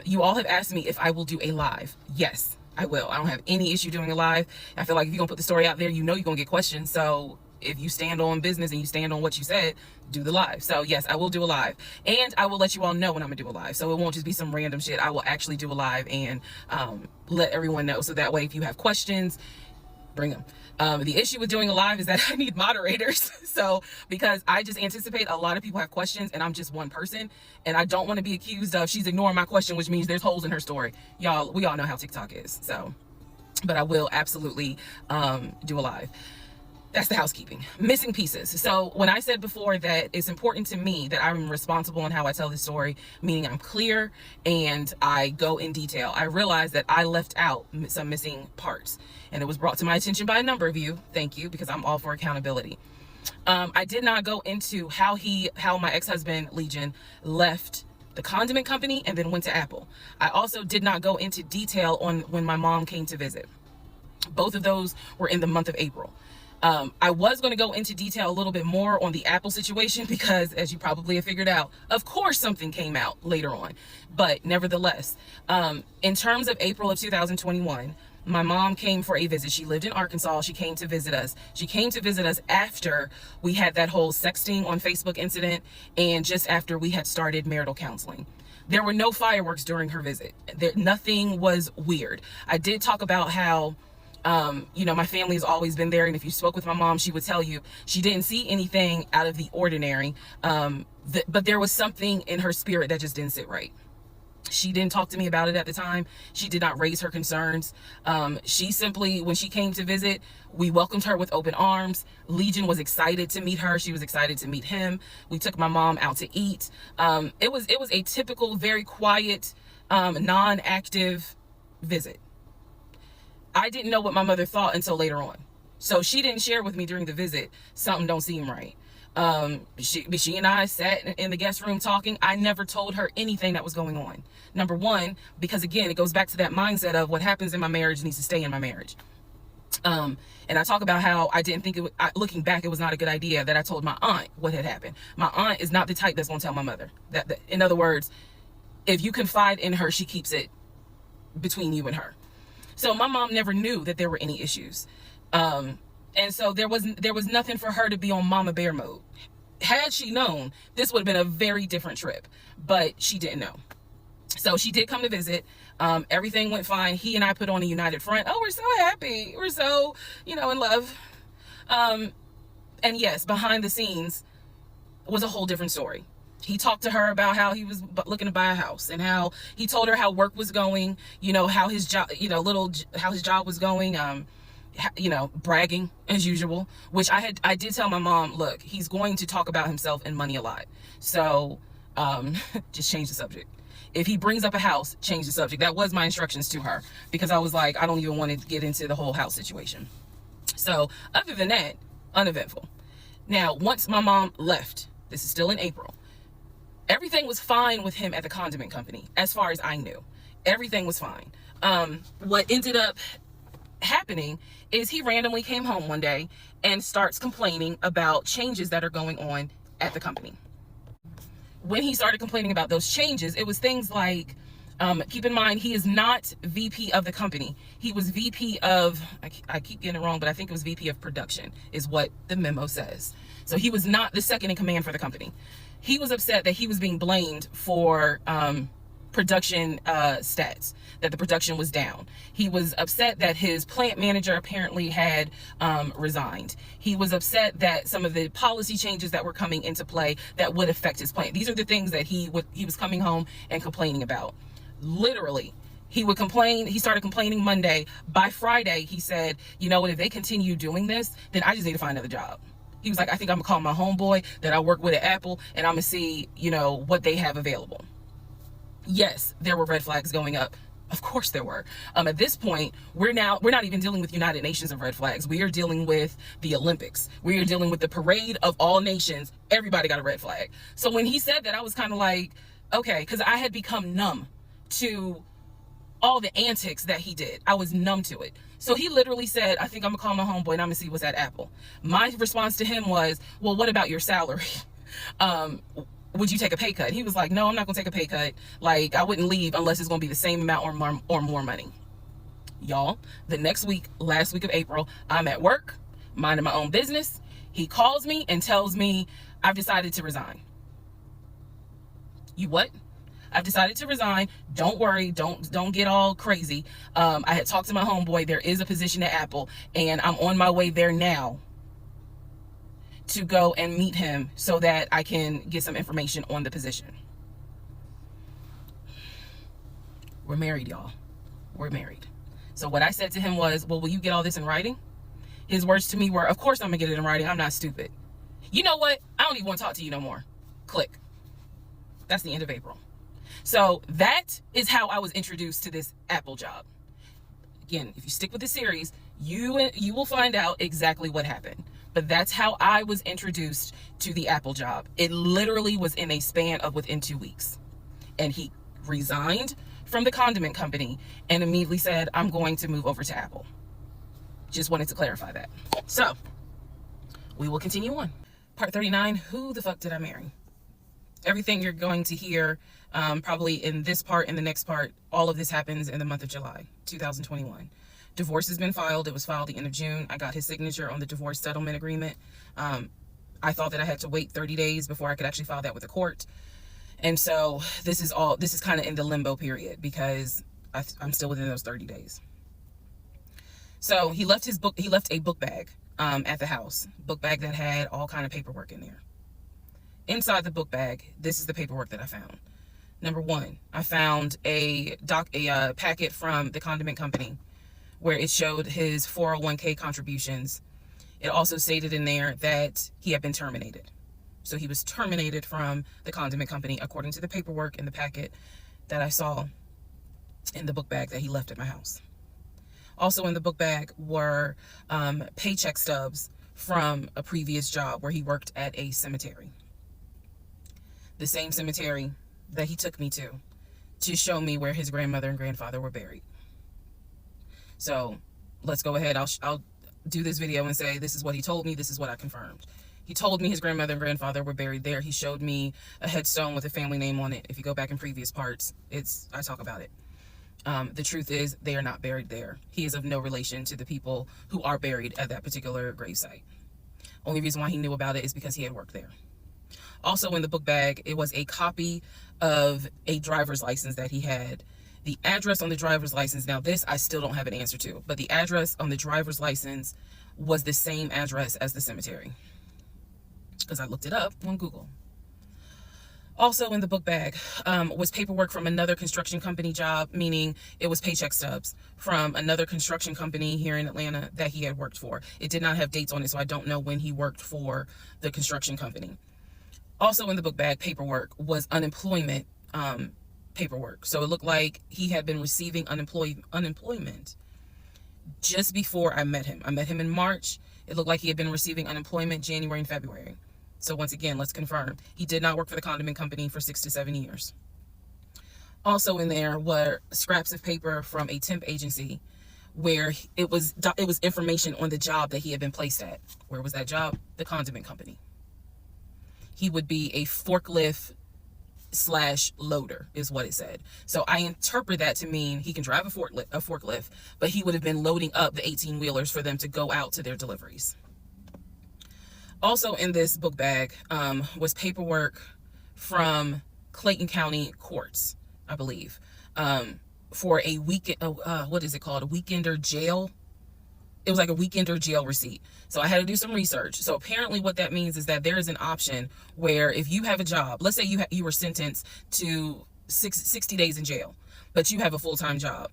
you all have asked me if I will do a live. Yes, I will. I don't have any issue doing a live. I feel like if you're gonna put the story out there, you know you're gonna get questions. So if you stand on business and you stand on what you said, do the live. So yes, I will do a live, and I will let you all know when I'm gonna do a live. So it won't just be some random shit. I will actually do a live and let everyone know. So that way, if you have questions, bring them. The issue with doing a live is that I need moderators. So because I just anticipate a lot of people have questions and I'm just one person, and I don't want to be accused of she's ignoring my question, which means there's holes in her story. Y'all, we all know how TikTok is. So, but I will absolutely do a live. That's the housekeeping. Missing pieces. So when I said before that it's important to me that I'm responsible in how I tell the story, meaning I'm clear and I go in detail, I realized that I left out some missing parts, and it was brought to my attention by a number of you. Thank you, because I'm all for accountability. I did not go into how my ex-husband Legion left the condiment company and then went to Apple. I also did not go into detail on when my mom came to visit. Both of those were in the month of April. I was going to go into detail a little bit more on the Apple situation because, as you probably have figured out, of course something came out later on. But nevertheless, in terms of April of 2021, my mom came for a visit. She lived in Arkansas. She came to visit us. She came to visit us after we had that whole sexting on Facebook incident, and just after we had started marital counseling. There were no fireworks during her visit. Nothing was weird. I did talk about how my family has always been there, and if you spoke with my mom, she would tell you she didn't see anything out of the ordinary, but there was something in her spirit that just didn't sit right. She didn't talk to me about it at the time. She did not raise her concerns. She simply, when she came to visit, we welcomed her with open arms. Legion was excited to meet her. She was excited to meet him. We took my mom out to eat. It was a typical, very quiet, non-active visit. I didn't know what my mother thought until later on. So she didn't share with me during the visit, something don't seem right. She and I sat in the guest room talking. I never told her anything that was going on. Number one, because again, it goes back to that mindset of what happens in my marriage needs to stay in my marriage. And I talk about how I didn't think looking back, it was not a good idea that I told my aunt what had happened. My aunt is not the type that's going to tell my mother. In other words, if you confide in her, she keeps it between you and her. So my mom never knew that there were any issues. And so there was nothing for her to be on mama bear mode. Had she known, this would have been a very different trip, but she didn't know. So she did come to visit. Everything went fine. He and I put on a united front. Oh, we're so happy. We're so, in love. And yes, behind the scenes was a whole different story. He talked to her about how he was looking to buy a house, and how he told her how work was going, how his job, how his job was going, bragging as usual, which I did tell my mom, look, he's going to talk about himself and money a lot. So, just change the subject. If he brings up a house, change the subject. That was my instructions to her, because I was like, I don't even want to get into the whole house situation. So other than that, uneventful. Now, once my mom left, this is still in April, everything was fine with him at the condiment company. As far as I knew, everything was fine. What ended up happening is he randomly came home one day and starts complaining about changes that are going on at the company. When he started complaining about those changes, it was things like, keep in mind, he is not VP of the company. He was VP of, I keep getting it wrong, but I think it was VP of production is what the memo says. So he was not the second in command for the company. He was upset that he was being blamed for production stats, that the production was down. He was upset that his plant manager apparently had resigned. He was upset that some of the policy changes that were coming into play that would affect his plant. These are the things that he was coming home and complaining about. Literally, he would complain. He started complaining Monday. By Friday, he said, you know what, if they continue doing this, then I just need to find another job. He was like, I think I'm gonna call my homeboy that I work with at Apple, and I'm gonna see, what they have available. Yes, there were red flags going up. Of course there were. At this point, we're not even dealing with United Nations of red flags. We are dealing with the Olympics. We are dealing with the parade of all nations. Everybody got a red flag. So when he said that, I was kind of like, okay, because I had become numb to all the antics that he did. I was numb to it. So he literally said, I think I'm gonna call my homeboy and I'm gonna see what's at Apple. My response to him was, well, what about your salary? Would you take a pay cut? He was like, no, I'm not gonna take a pay cut. Like, I wouldn't leave unless it's gonna be the same amount or more money. Y'all, the next week, last week of April, I'm at work, minding my own business. He calls me and tells me, I've decided to resign. You what? I've decided to resign. Don't worry. Don't get all crazy. I had talked to my homeboy. There is a position at Apple, and I'm on my way there now to go and meet him so that I can get some information on the position. We're married, y'all. We're married. So what I said to him was, well, will you get all this in writing? His words to me were, of course I'm gonna get it in writing. I'm not stupid. You know what? I don't even want to talk to you no more. Click. That's the end of April. So that is how I was introduced to this Apple job. Again, if you stick with the series, you will find out exactly what happened. But that's how I was introduced to the Apple job. It literally was in a span of within 2 weeks. And he resigned from the condiment company and immediately said, I'm going to move over to Apple. Just wanted to clarify that. So we will continue on. Part 39, who the fuck did I marry? Everything you're going to hear probably in this part and the next part, all of this happens in the month of July, 2021. Divorce has been filed. It was filed the end of June. I got his signature on the divorce settlement agreement. I thought that I had to wait 30 days before I could actually file that with the court. And so this is kind of in the limbo period because I'm still within those 30 days. So he left a book bag at the house, book bag that had all kind of paperwork in there. Inside the book bag, this is the paperwork that I found. Number one, I found a packet from the condiment company where it showed his 401k contributions. It also stated in there that he had been terminated. So he was terminated from the condiment company according to the paperwork in the packet that I saw in the book bag that he left at my house. Also in the book bag were paycheck stubs from a previous job where he worked at a cemetery. The same cemetery that he took me to show me where his grandmother and grandfather were buried. So let's go ahead. I'll do this video and say, this is what he told me. This is what I confirmed. He told me his grandmother and grandfather were buried there. He showed me a headstone with a family name on it. If you go back in previous parts, I talk about it. The truth is they are not buried there. He is of no relation to the people who are buried at that particular gravesite. Only reason why he knew about it is because he had worked there. Also in the book bag, it was a copy of a driver's license that he had. The address on the driver's license, now this I still don't have an answer to, but the address on the driver's license was the same address as the cemetery, because I looked it up on Google. Also in the book bag was paperwork from another construction company job, meaning it was paycheck stubs from another construction company here in Atlanta that he had worked for. It did not have dates on it, so I don't know when he worked for the construction company. Also in the book bag paperwork was unemployment paperwork. So it looked like he had been receiving unemployment just before I met him. I met him in March. It looked like he had been receiving unemployment January and February. So once again, let's confirm. He did not work for the condiment company for 6 to 7 years. Also in there were scraps of paper from a temp agency where it was information on the job that he had been placed at. Where was that job? The condiment company. He would be a forklift / loader is what it said. So I interpret that to mean he can drive a forklift, but he would have been loading up the 18-wheelers for them to go out to their deliveries. Also in this book bag was paperwork from Clayton County courts, I believe, for a weekend, what is it called? A weekender jail. It was like a weekender jail receipt. So I had to do some research. So apparently what that means is that there is an option where if you have a job, let's say you were sentenced to 60 days in jail, but you have a full-time job.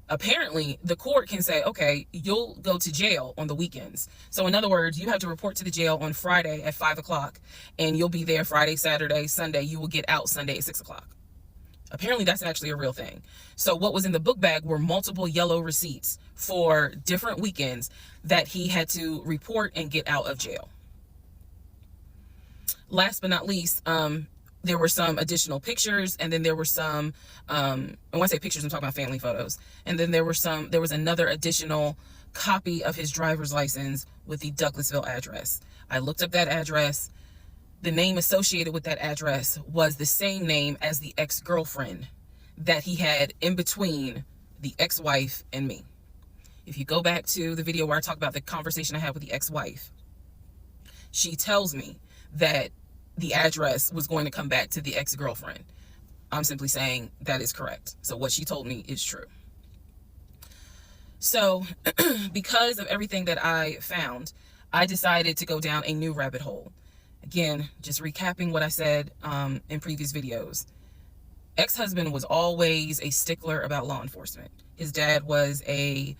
Apparently the court can say, okay, you'll go to jail on the weekends. So in other words, you have to report to the jail on Friday at 5 o'clock and you'll be there Friday, Saturday, Sunday. You will get out Sunday at 6 o'clock. Apparently that's actually a real thing. So what was in the book bag were multiple yellow receipts for different weekends that he had to report and get out of jail. Last but not least, there were some additional pictures, and then there were some, and when I say pictures, I'm talking about family photos. And then there was another additional copy of his driver's license with the Douglasville address. I looked up that address. The name associated with that address was the same name as the ex-girlfriend that he had in between the ex-wife and me. If you go back to the video where I talk about the conversation I had with the ex-wife, she tells me that the address was going to come back to the ex-girlfriend. I'm simply saying that is correct. So what she told me is true. So because of everything that I found, I decided to go down a new rabbit hole. Again, just recapping what I said in previous videos. Ex-husband was always a stickler about law enforcement. His dad was a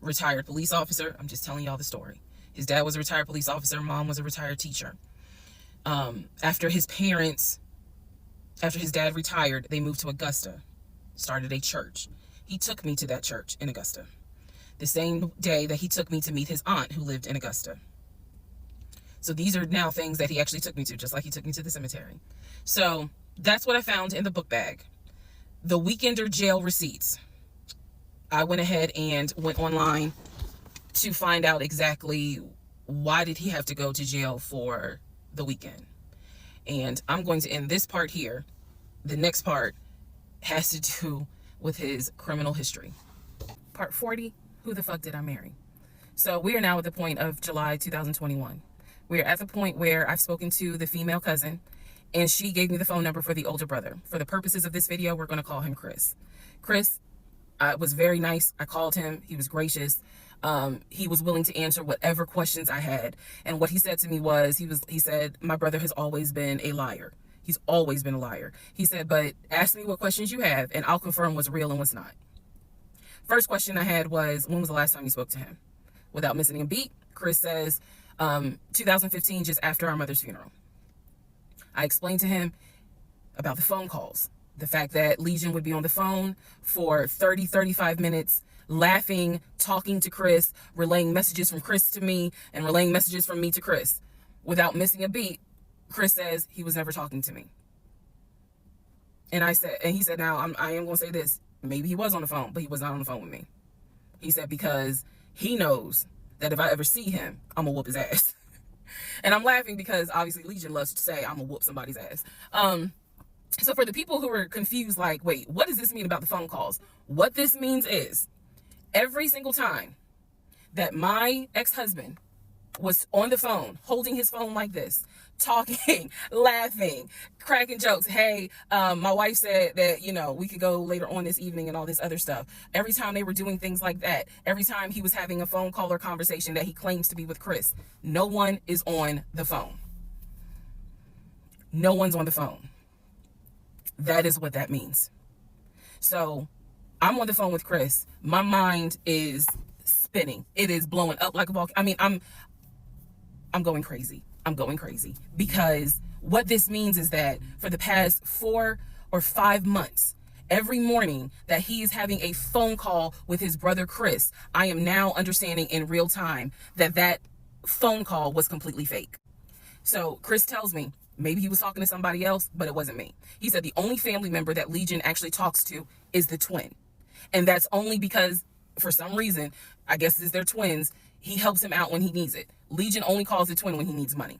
retired police officer. I'm just telling y'all the story. His dad was a retired police officer. Mom was a retired teacher. After his dad retired, they moved to Augusta, started a church. He took me to that church in Augusta, the same day that he took me to meet his aunt who lived in Augusta. So these are now things that he actually took me to, just like he took me to the cemetery. So that's what I found in the book bag. The Weekender jail receipts. I went ahead and went online to find out exactly why did he have to go to jail for the weekend. And I'm going to end this part here. The next part has to do with his criminal history. Part 40, who the fuck did I marry? So we are now at the point of July 2021. We're at the point where I've spoken to the female cousin, and she gave me the phone number for the older brother. For the purposes of this video, we're going to call him Chris. Chris was very nice. I called him. He was gracious. He was willing to answer whatever questions I had. And what he said to me was, he said, my brother has always been a liar. He's always been a liar. He said, but ask me what questions you have, and I'll confirm what's real and what's not. First question I had was, when was the last time you spoke to him? Without missing a beat, Chris says, 2015, just after our mother's funeral. I explained to him about the phone calls, the fact that Legion would be on the phone for 30, 35 minutes, laughing, talking to Chris, relaying messages from Chris to me, and relaying messages from me to Chris. Without missing a beat, Chris says he was never talking to me. And he said, now I am going to say this. Maybe he was on the phone, but he was not on the phone with me. He said, because he knows that if I ever see him, I'm going to whoop his ass. And I'm laughing because obviously Legion loves to say, I'm going to whoop somebody's ass. So for the people who are confused, like, wait, what does this mean about the phone calls? What this means is every single time that my ex-husband was on the phone, holding his phone like this, talking, laughing, cracking jokes. Hey, my wife said that, we could go later on this evening and all this other stuff. Every time they were doing things like that, every time he was having a phone call or conversation that he claims to be with Chris, no one is on the phone. No one's on the phone. That is what that means. So I'm on the phone with Chris. My mind is spinning. It is blowing up like a volcano. I mean, I'm going crazy. I'm going crazy because what this means is that for the past 4 or 5 months, every morning that he is having a phone call with his brother Chris, I am now understanding in real time that phone call was completely fake. So Chris tells me maybe he was talking to somebody else, but it wasn't me. He said the only family member that Legion actually talks to is the twin. And that's only because for some reason, I guess it's their twins, he helps him out when he needs it. Legion only calls the twin when he needs money.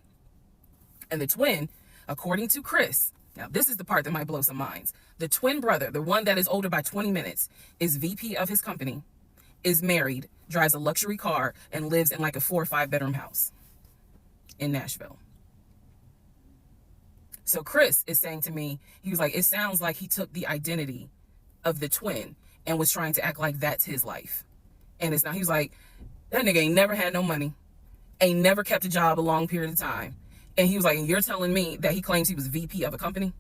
And the twin, according to Chris, now this is the part that might blow some minds. The twin brother, the one that is older by 20 minutes, is VP of his company, is married, drives a luxury car, and lives in like a 4 or 5 bedroom house in Nashville. So Chris is saying to me, he was like, it sounds like he took the identity of the twin and was trying to act like that's his life. And it's not. He was like, that nigga ain't never had no money, ain't never kept a job a long period of time. And he was like, and you're telling me that he claims he was VP of a company?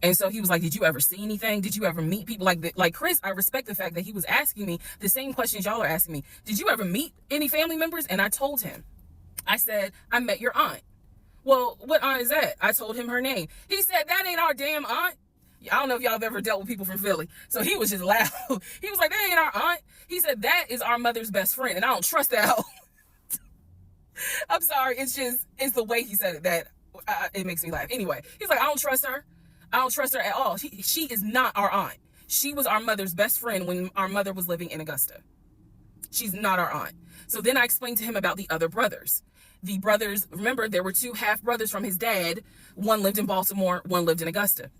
And so he was like, did you ever see anything? Did you ever meet people like Chris? I respect the fact that he was asking me the same questions y'all are asking me. Did you ever meet any family members? And I told him, I said, I met your aunt. Well, what aunt is that? I told him her name. He said, that ain't our damn aunt. I don't know if y'all have ever dealt with people from Philly. So he was just loud. He was like, that ain't our aunt. He said, that is our mother's best friend. And I don't trust that hoe. I'm sorry. It's the way he said it that It makes me laugh. Anyway, he's like, I don't trust her. I don't trust her at all. She is not our aunt. She was our mother's best friend when our mother was living in Augusta. She's not our aunt. So then I explained to him about the other brothers. The brothers, remember, there were 2 half brothers from his dad. One lived in Baltimore, one lived in Augusta.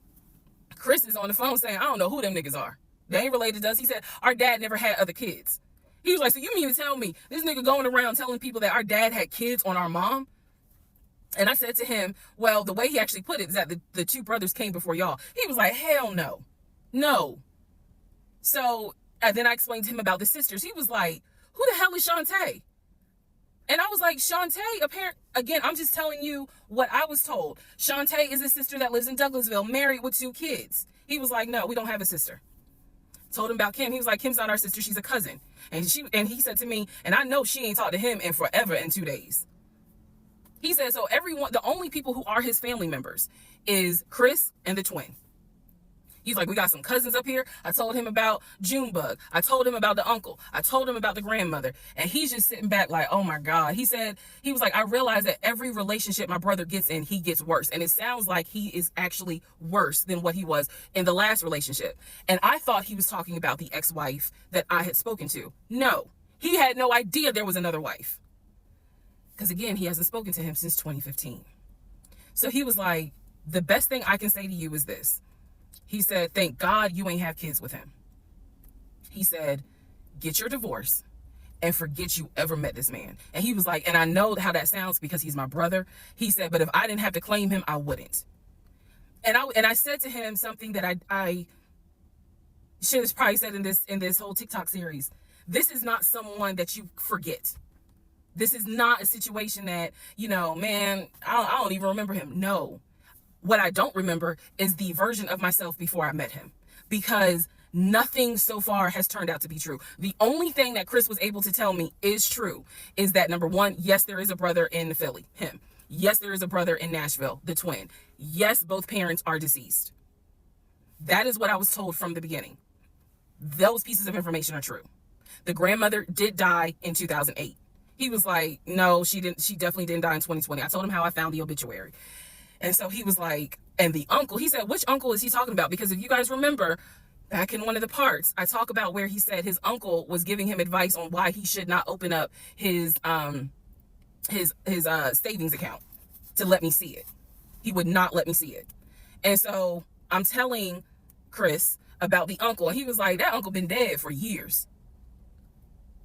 Chris is on the phone saying, I don't know who them niggas are. They ain't related to us. He said, our dad never had other kids. He was like, so you mean to tell me this nigga going around telling people that our dad had kids on our mom? And I said to him, well, the way he actually put it is that the 2 brothers came before y'all. He was like, hell no. No. So then I explained to him about the sisters. He was like, who the hell is Shantae? And I was like, Shantae, again, I'm just telling you what I was told. Shantae is a sister that lives in Douglasville, married with 2 kids. He was like, no, we don't have a sister. Told him about Kim. He was like, Kim's not our sister, she's a cousin. And he said to me, and I know she ain't talked to him in forever in 2 days. He said, so the only people who are his family members is Chris and the twin. He's like, we got some cousins up here. I told him about Junebug. I told him about the uncle. I told him about the grandmother. And he's just sitting back like, oh my God. He was like, I realize that every relationship my brother gets in, he gets worse. And it sounds like he is actually worse than what he was in the last relationship. And I thought he was talking about the ex-wife that I had spoken to. No, he had no idea there was another wife. Because again, he hasn't spoken to him since 2015. So he was like, the best thing I can say to you is this. He said, thank God you ain't have kids with him. He said, get your divorce and forget you ever met this man. And he was like, and I know how that sounds because he's my brother. He said, but if I didn't have to claim him, I wouldn't. And I said to him something that I should have probably said in this whole TikTok series. This is not someone that you forget. This is not a situation that, man, I don't even remember him. No. What I don't remember is the version of myself before I met him, because nothing so far has turned out to be true. The only thing that Chris was able to tell me is true is that, number one, yes, there is a brother in Philly, him. Yes, there is a brother in Nashville, the twin. Yes, both parents are deceased. That is what I was told from the beginning. Those pieces of information are true. The grandmother did die in 2008. He was like, no, she didn't. She definitely didn't die in 2020. I told him how I found the obituary. And so he was like, and the uncle, he said, which uncle is he talking about? Because if you guys remember, back in one of the parts, I talk about where he said his uncle was giving him advice on why he should not open up his savings account to let me see it. He would not let me see it. And so I'm telling Chris about the uncle, and he was like, that uncle been dead for years.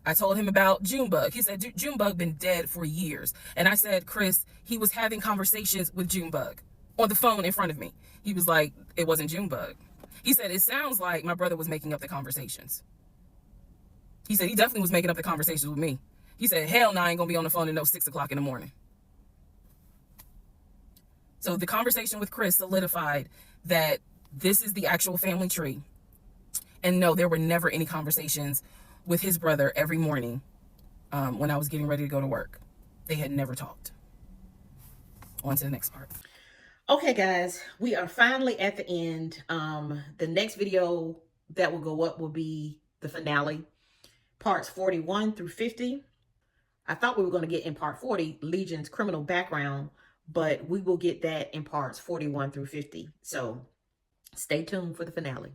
I told him about Junebug. He said, Junebug been dead for years. And I said, Chris, he was having conversations with Junebug on the phone in front of me. He was like, it wasn't Junebug. He said, it sounds like my brother was making up the conversations. He said, he definitely was making up the conversations with me. He said, hell no, I ain't gonna be on the phone at no 6 o'clock in the morning. So the conversation with Chris solidified that this is the actual family tree. And no, there were never any conversations with his brother every morning when I was getting ready to go to work. They had never talked. On to the next part. Okay, guys, we are finally at the end. The next video that will go up will be the finale, parts 41 through 50. I thought we were going to get in part 40, Legion's criminal background, but we will get that in parts 41 through 50. So stay tuned for the finale.